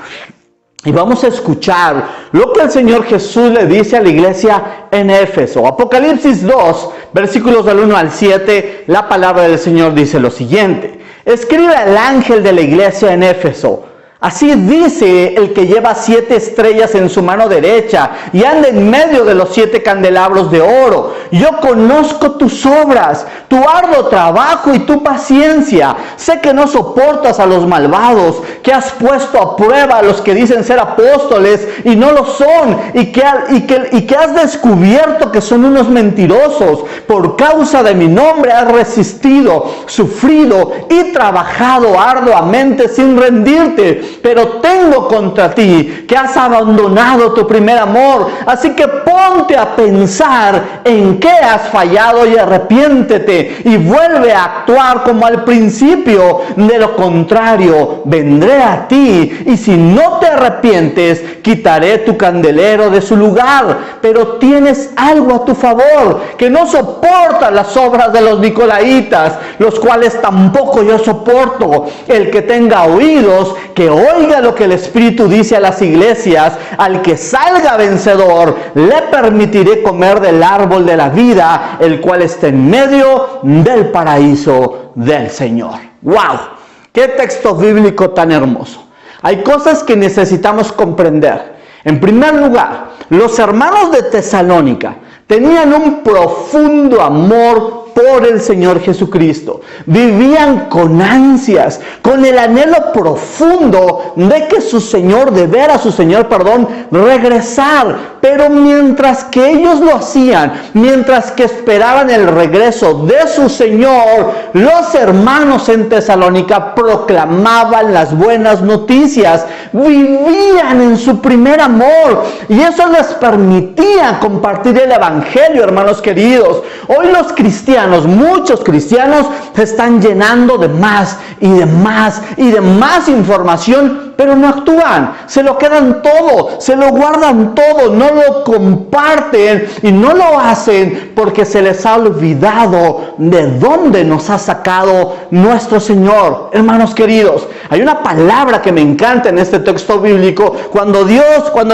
Y vamos a escuchar lo que el Señor Jesús le dice a la iglesia en Éfeso. Apocalipsis 2, versículos del 1 al 7, la palabra del Señor dice lo siguiente. Escribe al ángel de la iglesia en Éfeso. Así dice el que lleva 7 estrellas en su mano derecha y anda en medio de los 7 candelabros de oro. Yo conozco tus obras, tu arduo trabajo y tu paciencia. Sé que no soportas a los malvados, que has puesto a prueba a los que dicen ser apóstoles y no lo son, y que has descubierto que son unos mentirosos. Por causa de mi nombre has resistido, sufrido y trabajado arduamente sin rendirte. Pero tengo contra ti que has abandonado tu primer amor. Así que ponte a pensar en qué has fallado y arrepiéntete y vuelve a actuar como al principio. De lo contrario, vendré a ti y si no te arrepientes, quitaré tu candelero de su lugar. Pero tienes algo a tu favor, que no soportas las obras de los nicolaítas, los cuales tampoco yo soporto. El que tenga oídos, que oiga lo que el Espíritu dice a las iglesias. Al que salga vencedor, le permitiré comer del árbol de la vida, el cual está en medio del paraíso del Señor. ¡Wow! ¡Qué texto bíblico tan hermoso! Hay cosas que necesitamos comprender. En primer lugar, los hermanos de Tesalónica tenían un profundo amor por el Señor Jesucristo. Vivían con ansias, con el anhelo profundo de que su Señor regresar. Pero mientras que ellos lo hacían, mientras que esperaban el regreso de su Señor, los hermanos en Tesalónica proclamaban las buenas noticias, vivían en su primer amor y eso les permitía compartir el Evangelio, hermanos queridos. Hoy los cristianos, muchos cristianos, se están llenando de más y de más y de más información, pero no actúan, se lo quedan todo, se lo guardan todo, no lo comparten y no lo hacen porque se les ha olvidado de dónde nos ha sacado nuestro Señor. Hermanos queridos, hay una palabra que me encanta en este texto bíblico, cuando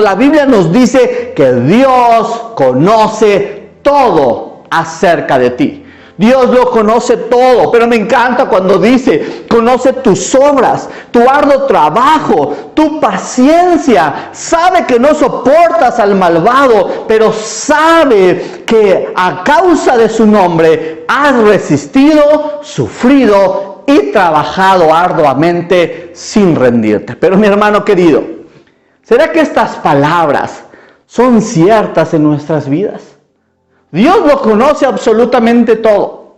la Biblia nos dice que Dios conoce todo acerca de ti. Dios lo conoce todo, pero me encanta cuando dice, conoce tus obras, tu arduo trabajo, tu paciencia. Sabe que no soportas al malvado, pero sabe que a causa de su nombre has resistido, sufrido y trabajado arduamente sin rendirte. Pero mi hermano querido, ¿será que estas palabras son ciertas en nuestras vidas? Dios lo conoce absolutamente todo.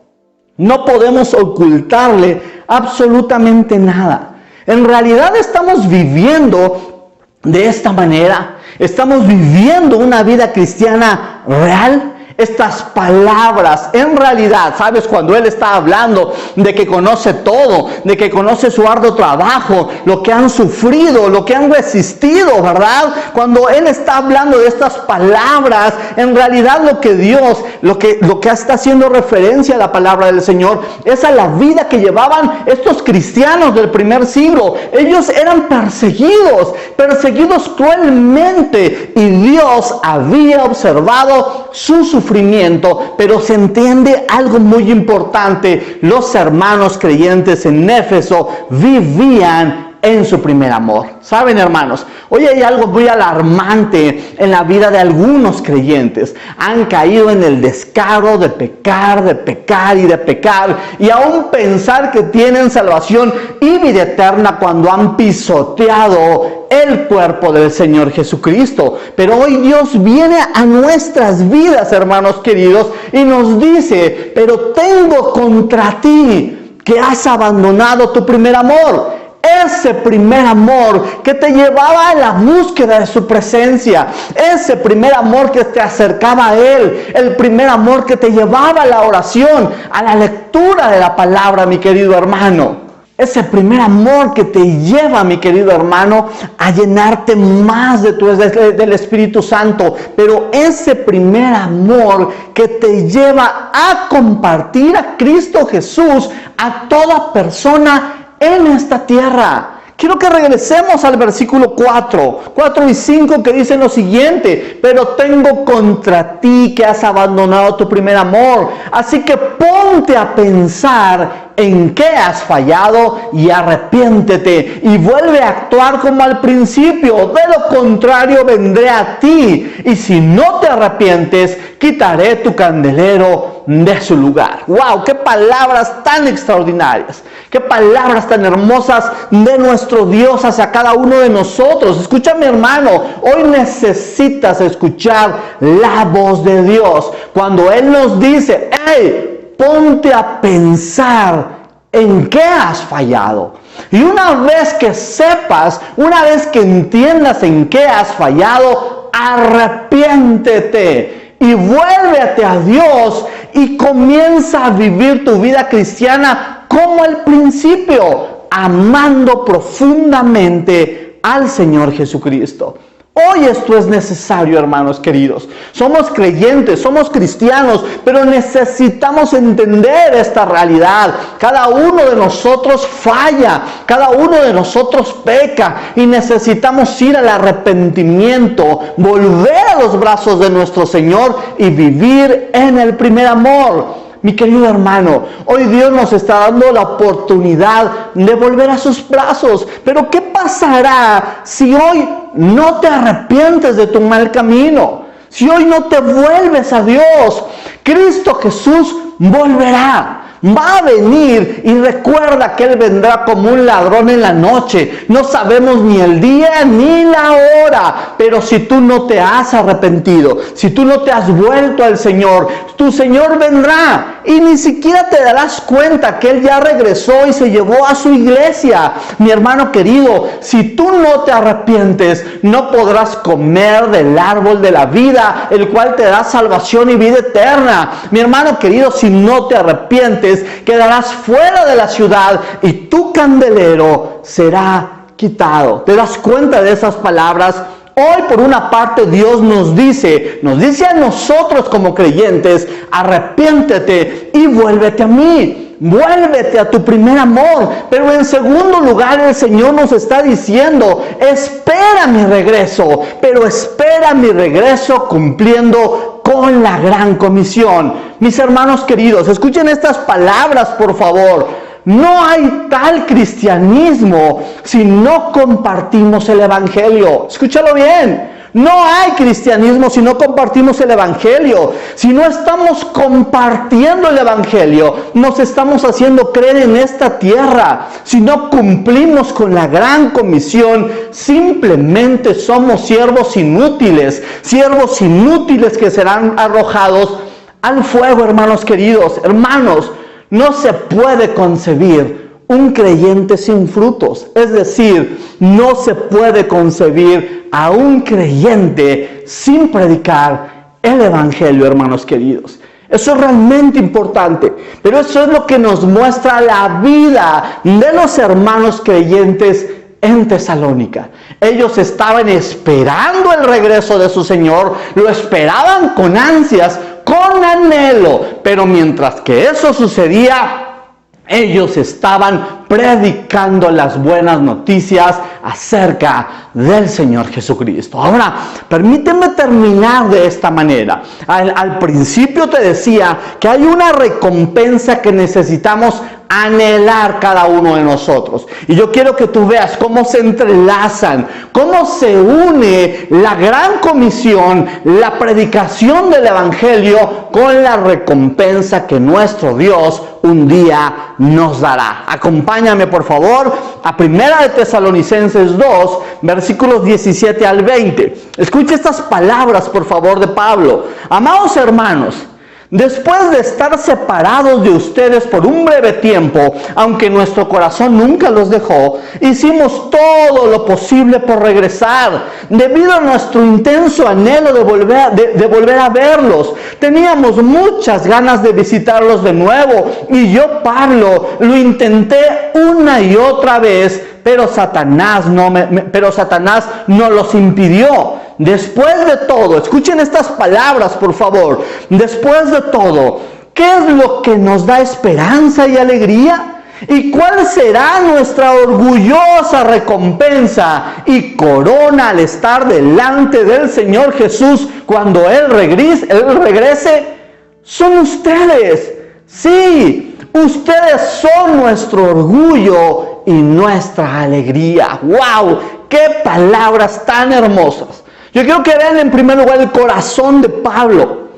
No podemos ocultarle absolutamente nada. En realidad estamos viviendo de esta manera. Estamos viviendo una vida cristiana real. Estas palabras, en realidad, ¿sabes? Cuando Él está hablando de que conoce todo, de que conoce su arduo trabajo, lo que han sufrido, lo que han resistido, ¿verdad? Cuando Él está hablando de estas palabras, en realidad lo que está haciendo referencia a la palabra del Señor es a la vida que llevaban estos cristianos del primer siglo. Ellos eran perseguidos cruelmente, y Dios había observado su sufrimiento, pero se entiende algo muy importante. Los hermanos creyentes en Éfeso vivían en su primer amor. ¿Saben, hermanos? Hoy hay algo muy alarmante en la vida de algunos creyentes. Han caído en el descaro de pecar y aún pensar que tienen salvación y vida eterna cuando han pisoteado el cuerpo del Señor Jesucristo. Pero hoy Dios viene a nuestras vidas, hermanos queridos, y nos dice, pero tengo contra ti que has abandonado tu primer amor. Ese primer amor que te llevaba a la búsqueda de su presencia, ese primer amor que te acercaba a Él, el primer amor que te llevaba a la oración, a la lectura de la palabra, mi querido hermano. Ese primer amor que te lleva, mi querido hermano, a llenarte más del Espíritu Santo. Pero ese primer amor que te lleva a compartir a Cristo Jesús a toda persona en esta tierra. Quiero que regresemos al versículo 4 y 5, que dicen lo siguiente: pero tengo contra ti que has abandonado tu primer amor. Así que ponte a pensar en qué has fallado y arrepiéntete y vuelve a actuar como al principio. De lo contrario vendré a ti, y si no te arrepientes, quitaré tu candelero de su lugar. ¡Wow! ¡Qué palabras tan extraordinarias! ¡Qué palabras tan hermosas de nuestro Dios hacia cada uno de nosotros! Escucha, mi hermano, hoy necesitas escuchar la voz de Dios cuando Él nos dice: ¡hey! Ponte a pensar en qué has fallado. Y una vez que sepas, una vez que entiendas en qué has fallado, arrepiéntete y vuélvete a Dios y comienza a vivir tu vida cristiana como al principio, amando profundamente al Señor Jesucristo. Hoy esto es necesario, hermanos queridos. Somos creyentes, somos cristianos, pero necesitamos entender esta realidad. Cada uno de nosotros falla, cada uno de nosotros peca, y necesitamos ir al arrepentimiento, volver a los brazos de nuestro Señor y vivir en el primer amor. Mi querido hermano, hoy Dios nos está dando la oportunidad de volver a sus brazos. Pero ¿qué pasará si hoy no te arrepientes de tu mal camino? Si hoy no te vuelves a Dios, Cristo Jesús volverá. Va a venir, y recuerda que Él vendrá como un ladrón en la noche. No sabemos ni el día ni la hora, pero si tú no te has arrepentido, si tú no te has vuelto al Señor, tu Señor vendrá y ni siquiera te darás cuenta que Él ya regresó y se llevó a su iglesia. Mi hermano querido, si tú no te arrepientes, no podrás comer del árbol de la vida, el cual te da salvación y vida eterna. Mi hermano querido, si no te arrepientes, quedarás fuera de la ciudad y tu candelero será quitado. ¿Te das cuenta de esas palabras? Hoy, por una parte, Dios nos dice a nosotros como creyentes: arrepiéntete y vuélvete a mí. Vuélvete a tu primer amor. Pero en segundo lugar, el Señor nos está diciendo: espera mi regreso, pero espera mi regreso cumpliendo con la gran comisión. Mis hermanos queridos, escuchen estas palabras, por favor. No hay tal cristianismo si no compartimos el Evangelio. Escúchalo bien. No hay cristianismo si no compartimos el Evangelio. Si no estamos compartiendo el Evangelio, nos estamos haciendo creer en esta tierra. Si no cumplimos con la gran comisión, simplemente somos siervos inútiles que serán arrojados al fuego, hermanos queridos. Hermanos, no se puede concebir un creyente sin frutos. Es decir, no se puede concebir a un creyente sin predicar el Evangelio, hermanos queridos. Eso es realmente importante, pero eso es lo que nos muestra la vida de los hermanos creyentes en Tesalónica. Ellos estaban esperando el regreso de su Señor, lo esperaban con ansias, con anhelo, pero mientras que eso sucedía, ellos estaban predicando las buenas noticias acerca del Señor Jesucristo. Ahora, permíteme terminar de esta manera. Al principio te decía que hay una recompensa que necesitamos anhelar cada uno de nosotros. Y yo quiero que tú veas cómo se entrelazan, cómo se une la gran comisión, la predicación del Evangelio, con la recompensa que nuestro Dios un día nos dará. Acompáñame, por favor, a 1 de Tesalonicenses 2, versículos 17 al 20. Escucha estas palabras, por favor, de Pablo. Amados hermanos, Después de estar separados de ustedes por un breve tiempo, aunque nuestro corazón nunca los dejó, hicimos todo lo posible por regresar, debido a nuestro intenso anhelo de volver a verlos. Teníamos muchas ganas de visitarlos de nuevo, y yo, Pablo, lo intenté una y otra vez, pero Satanás no los impidió. Después de todo, escuchen estas palabras, por favor. Después de todo, ¿qué es lo que nos da esperanza y alegría? ¿Y cuál será nuestra orgullosa recompensa y corona al estar delante del Señor Jesús cuando Él regrese? Son ustedes. Sí, ustedes son nuestro orgullo y nuestra alegría. ¡Wow! ¡Qué palabras tan hermosas! Yo quiero que vean en primer lugar el corazón de Pablo.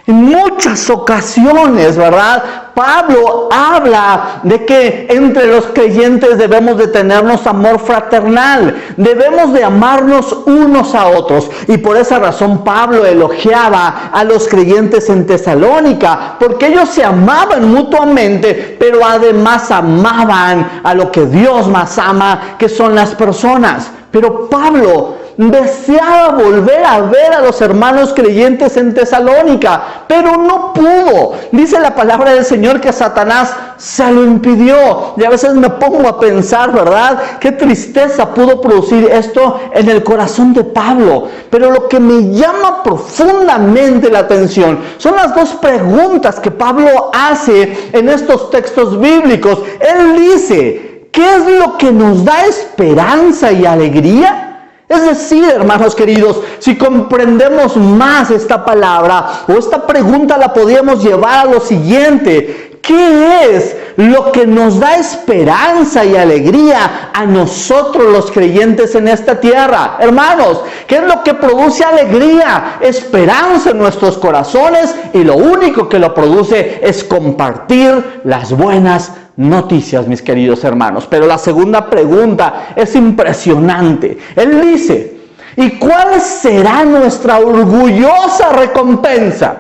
En muchas ocasiones, ¿verdad? Pablo habla de que entre los creyentes debemos de tenernos amor fraternal, debemos de amarnos unos a otros. Y por esa razón Pablo elogiaba a los creyentes en Tesalónica, porque ellos se amaban mutuamente, pero además amaban a lo que Dios más ama, que son las personas. Pero Pablo deseaba volver a ver a los hermanos creyentes en Tesalónica, pero no pudo. Dice la palabra del Señor que Satanás se lo impidió. Y a veces me pongo a pensar, ¿verdad? Qué tristeza pudo producir esto en el corazón de Pablo. Pero lo que me llama profundamente la atención son las dos preguntas que Pablo hace en estos textos bíblicos. Él dice, ¿qué es lo que nos da esperanza y alegría? Es decir, hermanos queridos, si comprendemos más esta palabra o esta pregunta la podríamos llevar a lo siguiente: ¿qué es lo que nos da esperanza y alegría a nosotros los creyentes en esta tierra? Hermanos, ¿qué es lo que produce alegría? Esperanza en nuestros corazones, y lo único que lo produce es compartir las buenas noticias, mis queridos hermanos. Pero la segunda pregunta es impresionante. Él dice, ¿y cuál será nuestra orgullosa recompensa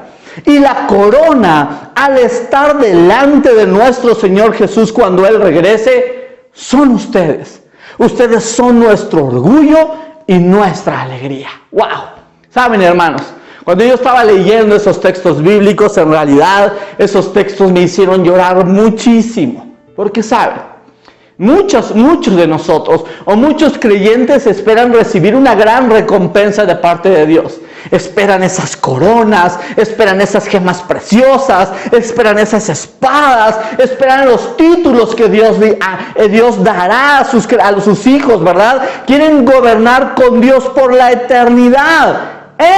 y la corona al estar delante de nuestro Señor Jesús cuando Él regrese? Son ustedes. Ustedes son nuestro orgullo y nuestra alegría. ¡Wow! ¿Saben, hermanos? Cuando yo estaba leyendo esos textos bíblicos, en realidad esos textos me hicieron llorar muchísimo. Porque, ¿saben? Muchos de nosotros o muchos creyentes esperan recibir una gran recompensa de parte de Dios. Esperan esas coronas, esperan esas gemas preciosas, esperan esas espadas, esperan los títulos que Dios dará a sus hijos, ¿verdad? Quieren gobernar con Dios por la eternidad.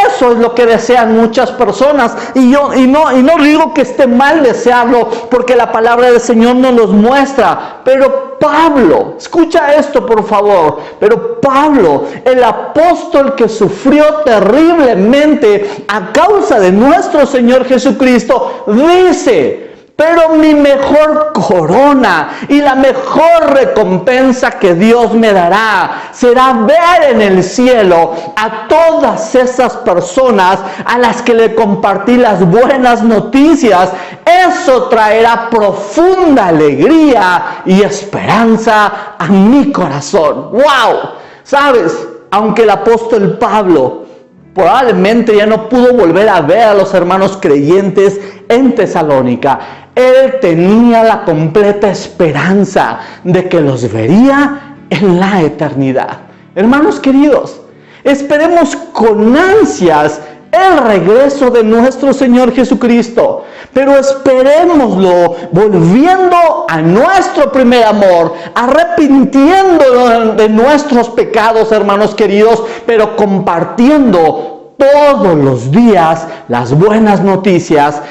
Eso es lo que desean muchas personas, y no digo que esté mal desearlo, porque la palabra del Señor nos los muestra. Pero Pablo, escucha esto por favor, pero Pablo, el apóstol que sufrió terriblemente a causa de nuestro Señor Jesucristo, dice: pero mi mejor corona y la mejor recompensa que Dios me dará será ver en el cielo a todas esas personas a las que le compartí las buenas noticias. Eso traerá profunda alegría y esperanza a mi corazón. ¡Wow! ¿Sabes? Aunque el apóstol Pablo probablemente ya no pudo volver a ver a los hermanos creyentes en Tesalónica, él tenía la completa esperanza de que los vería en la eternidad. Hermanos queridos, esperemos con ansias el regreso de nuestro Señor Jesucristo, pero esperémoslo volviendo a nuestro primer amor, arrepintiéndonos de nuestros pecados, hermanos queridos, pero compartiendo todos los días las buenas noticias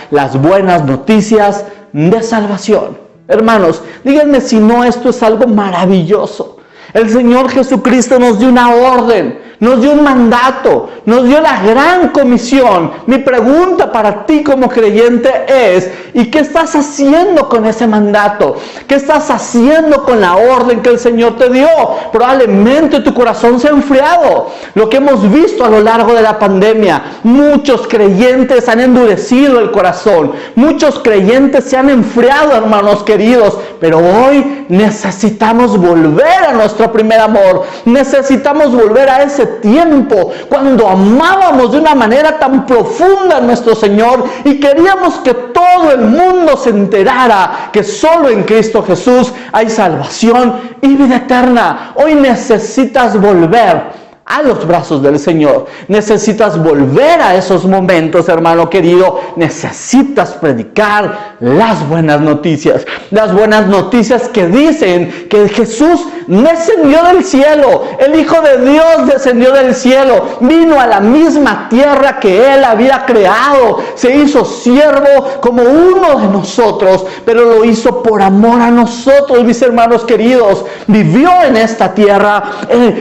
de salvación. Hermanos, díganme si no esto es algo maravilloso. El Señor Jesucristo nos dio una orden, nos dio un mandato, nos dio la gran comisión. Mi pregunta para ti como creyente es, ¿y qué estás haciendo con ese mandato? ¿Qué estás haciendo con la orden que el Señor te dio? Probablemente tu corazón se ha enfriado. Lo que hemos visto a lo largo de la pandemia, muchos creyentes han endurecido el corazón, muchos creyentes se han enfriado, hermanos queridos, pero hoy necesitamos volver a nuestro primer amor, necesitamos volver a ese tiempo cuando amábamos de una manera tan profunda a nuestro Señor y queríamos que todo el mundo se enterara que solo en Cristo Jesús hay salvación y vida eterna. Hoy necesitas volver a los brazos del Señor. Necesitas volver a esos momentos, hermano querido. Necesitas predicar las buenas noticias. Las buenas noticias que dicen que Jesús descendió del cielo. El Hijo de Dios descendió del cielo. Vino a la misma tierra que Él había creado. Se hizo siervo como uno de nosotros, pero lo hizo por amor a nosotros, mis hermanos queridos. Vivió en esta tierra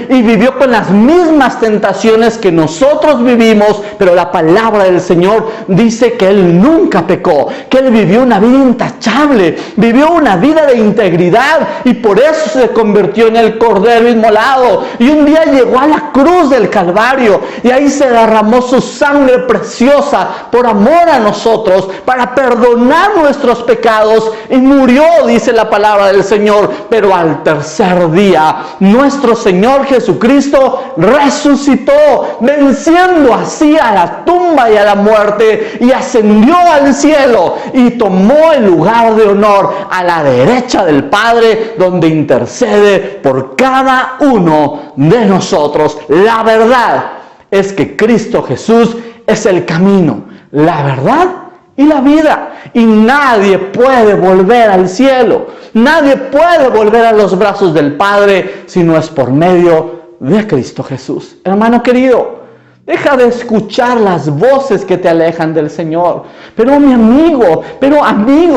y vivió con las mismas tentaciones que nosotros vivimos, pero la palabra del Señor dice que Él nunca pecó, que Él vivió una vida intachable, vivió una vida de integridad y por eso se convirtió en el Cordero inmolado. Y un día llegó a la cruz del Calvario y ahí se derramó su sangre preciosa por amor a nosotros, para perdonar nuestros pecados, y murió, dice la palabra del Señor, pero al tercer día nuestro Señor Jesucristo resucitó, venciendo así a la tumba y a la muerte, y ascendió al cielo y tomó el lugar de honor a la derecha del Padre, donde intercede por cada uno de nosotros. La verdad es que Cristo Jesús es el camino, la verdad y la vida, y nadie puede volver al cielo, nadie puede volver a los brazos del Padre si no es por medio de Cristo Jesús. Hermano querido, deja de escuchar las voces que te alejan del Señor. Pero mi amigo,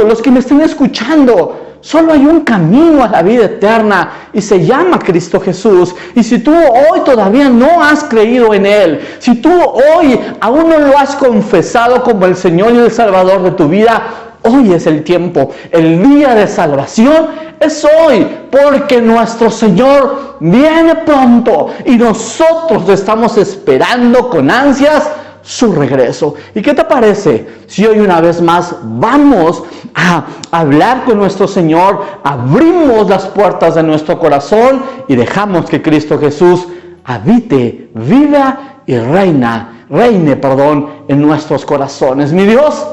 los que me estén escuchando, solo hay un camino a la vida eterna y se llama Cristo Jesús. Y si tú hoy todavía no has creído en Él, si tú hoy aún no lo has confesado como el Señor y el Salvador de tu vida, hoy es el tiempo. El día de salvación es hoy, porque nuestro Señor viene pronto y nosotros estamos esperando con ansias su regreso. ¿Y qué te parece si hoy una vez más vamos a hablar con nuestro Señor, abrimos las puertas de nuestro corazón y dejamos que Cristo Jesús habite, viva y reine en nuestros corazones? Mi Dios,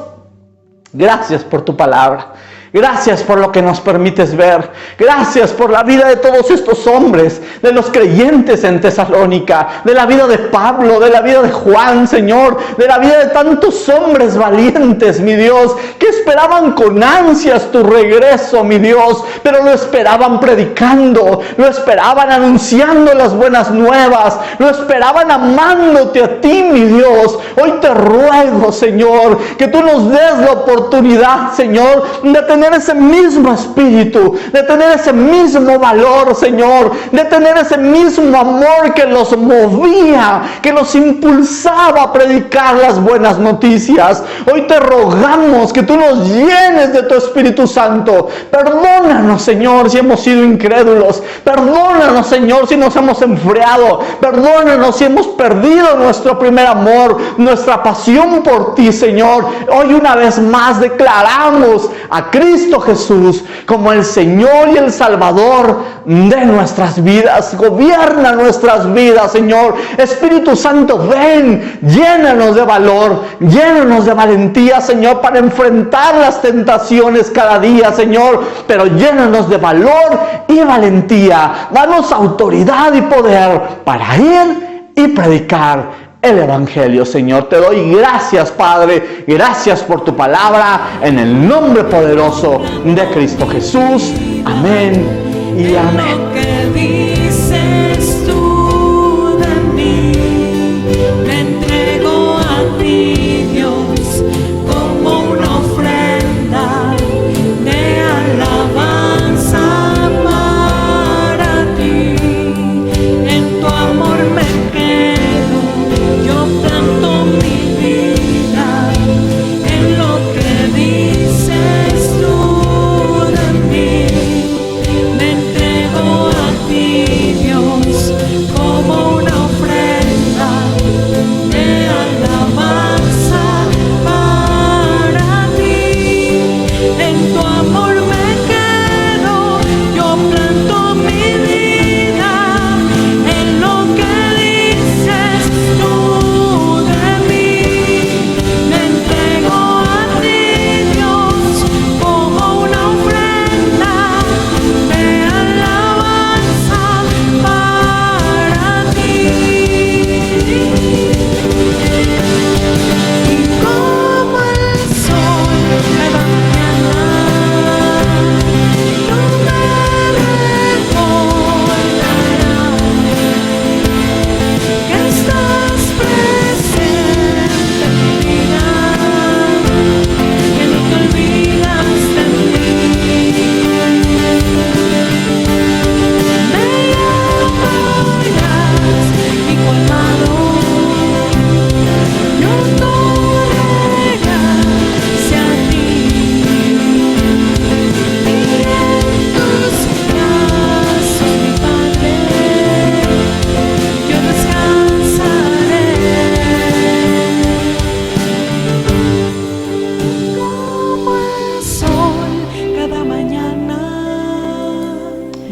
gracias por tu palabra. Gracias por lo que nos permites ver. Gracias por la vida de todos estos hombres, de los creyentes en Tesalónica, de la vida de Pablo, de la vida de Juan, Señor, de la vida de tantos hombres valientes, mi Dios, que esperaban con ansias tu regreso, mi Dios, pero lo esperaban predicando, lo esperaban anunciando las buenas nuevas, lo esperaban amándote a ti, mi Dios. Hoy te ruego, Señor, que tú nos des la oportunidad, Señor, de tener ese mismo espíritu, de tener ese mismo valor, Señor, de tener ese mismo amor que los movía, que los impulsaba a predicar las buenas noticias. Hoy te rogamos que tú nos llenes de tu Espíritu Santo. Perdónanos, Señor, si hemos sido incrédulos. Perdónanos, Señor, si nos hemos enfriado. Perdónanos si hemos perdido nuestro primer amor, nuestra pasión por ti, Señor. Hoy una vez más declaramos a Cristo Jesús como el Señor y el Salvador de nuestras vidas. Gobierna nuestras vidas, Señor. Espíritu Santo, ven, llénanos de valor, llénanos de valentía, Señor, para enfrentar las tentaciones cada día, Señor, pero llénanos de valor y valentía. Danos autoridad y poder para ir y predicar el Evangelio, Señor. Te doy gracias, Padre. Gracias por tu palabra, en el nombre poderoso de Cristo Jesús. Amén y amén. Lo que dices tú de mí, me entrego a ti, Dios, como una ofrenda de alabanza para ti. En tu amor me quedo.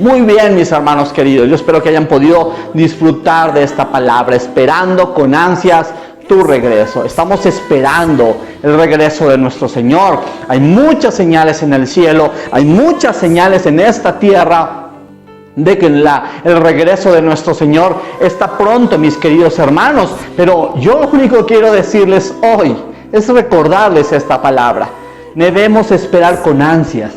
Muy bien, mis hermanos queridos, yo espero que hayan podido disfrutar de esta palabra, esperando con ansias tu regreso. Estamos esperando el regreso de nuestro Señor. Hay muchas señales en el cielo, hay muchas señales en esta tierra de que el regreso de nuestro Señor está pronto, mis queridos hermanos. Pero yo lo único que quiero decirles hoy es recordarles esta palabra. Debemos esperar con ansias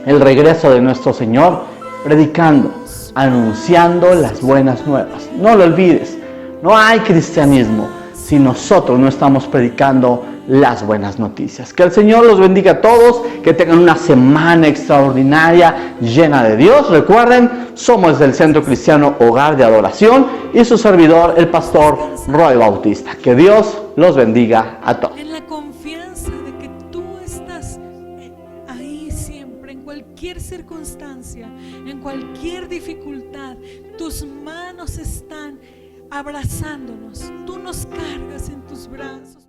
el regreso de nuestro Señor, predicando, anunciando las buenas nuevas. No lo olvides, no hay cristianismo si nosotros no estamos predicando las buenas noticias. Que el Señor los bendiga a todos, que tengan una semana extraordinaria llena de Dios. Recuerden, somos del Centro Cristiano Hogar de Adoración y su servidor, el pastor Roy Bautista. Que Dios los bendiga a todos. En la confianza de que tú estás ahí siempre, en cualquier circunstancia, en cualquier dificultad, tus manos están abrazándonos, tú nos cargas en tus brazos.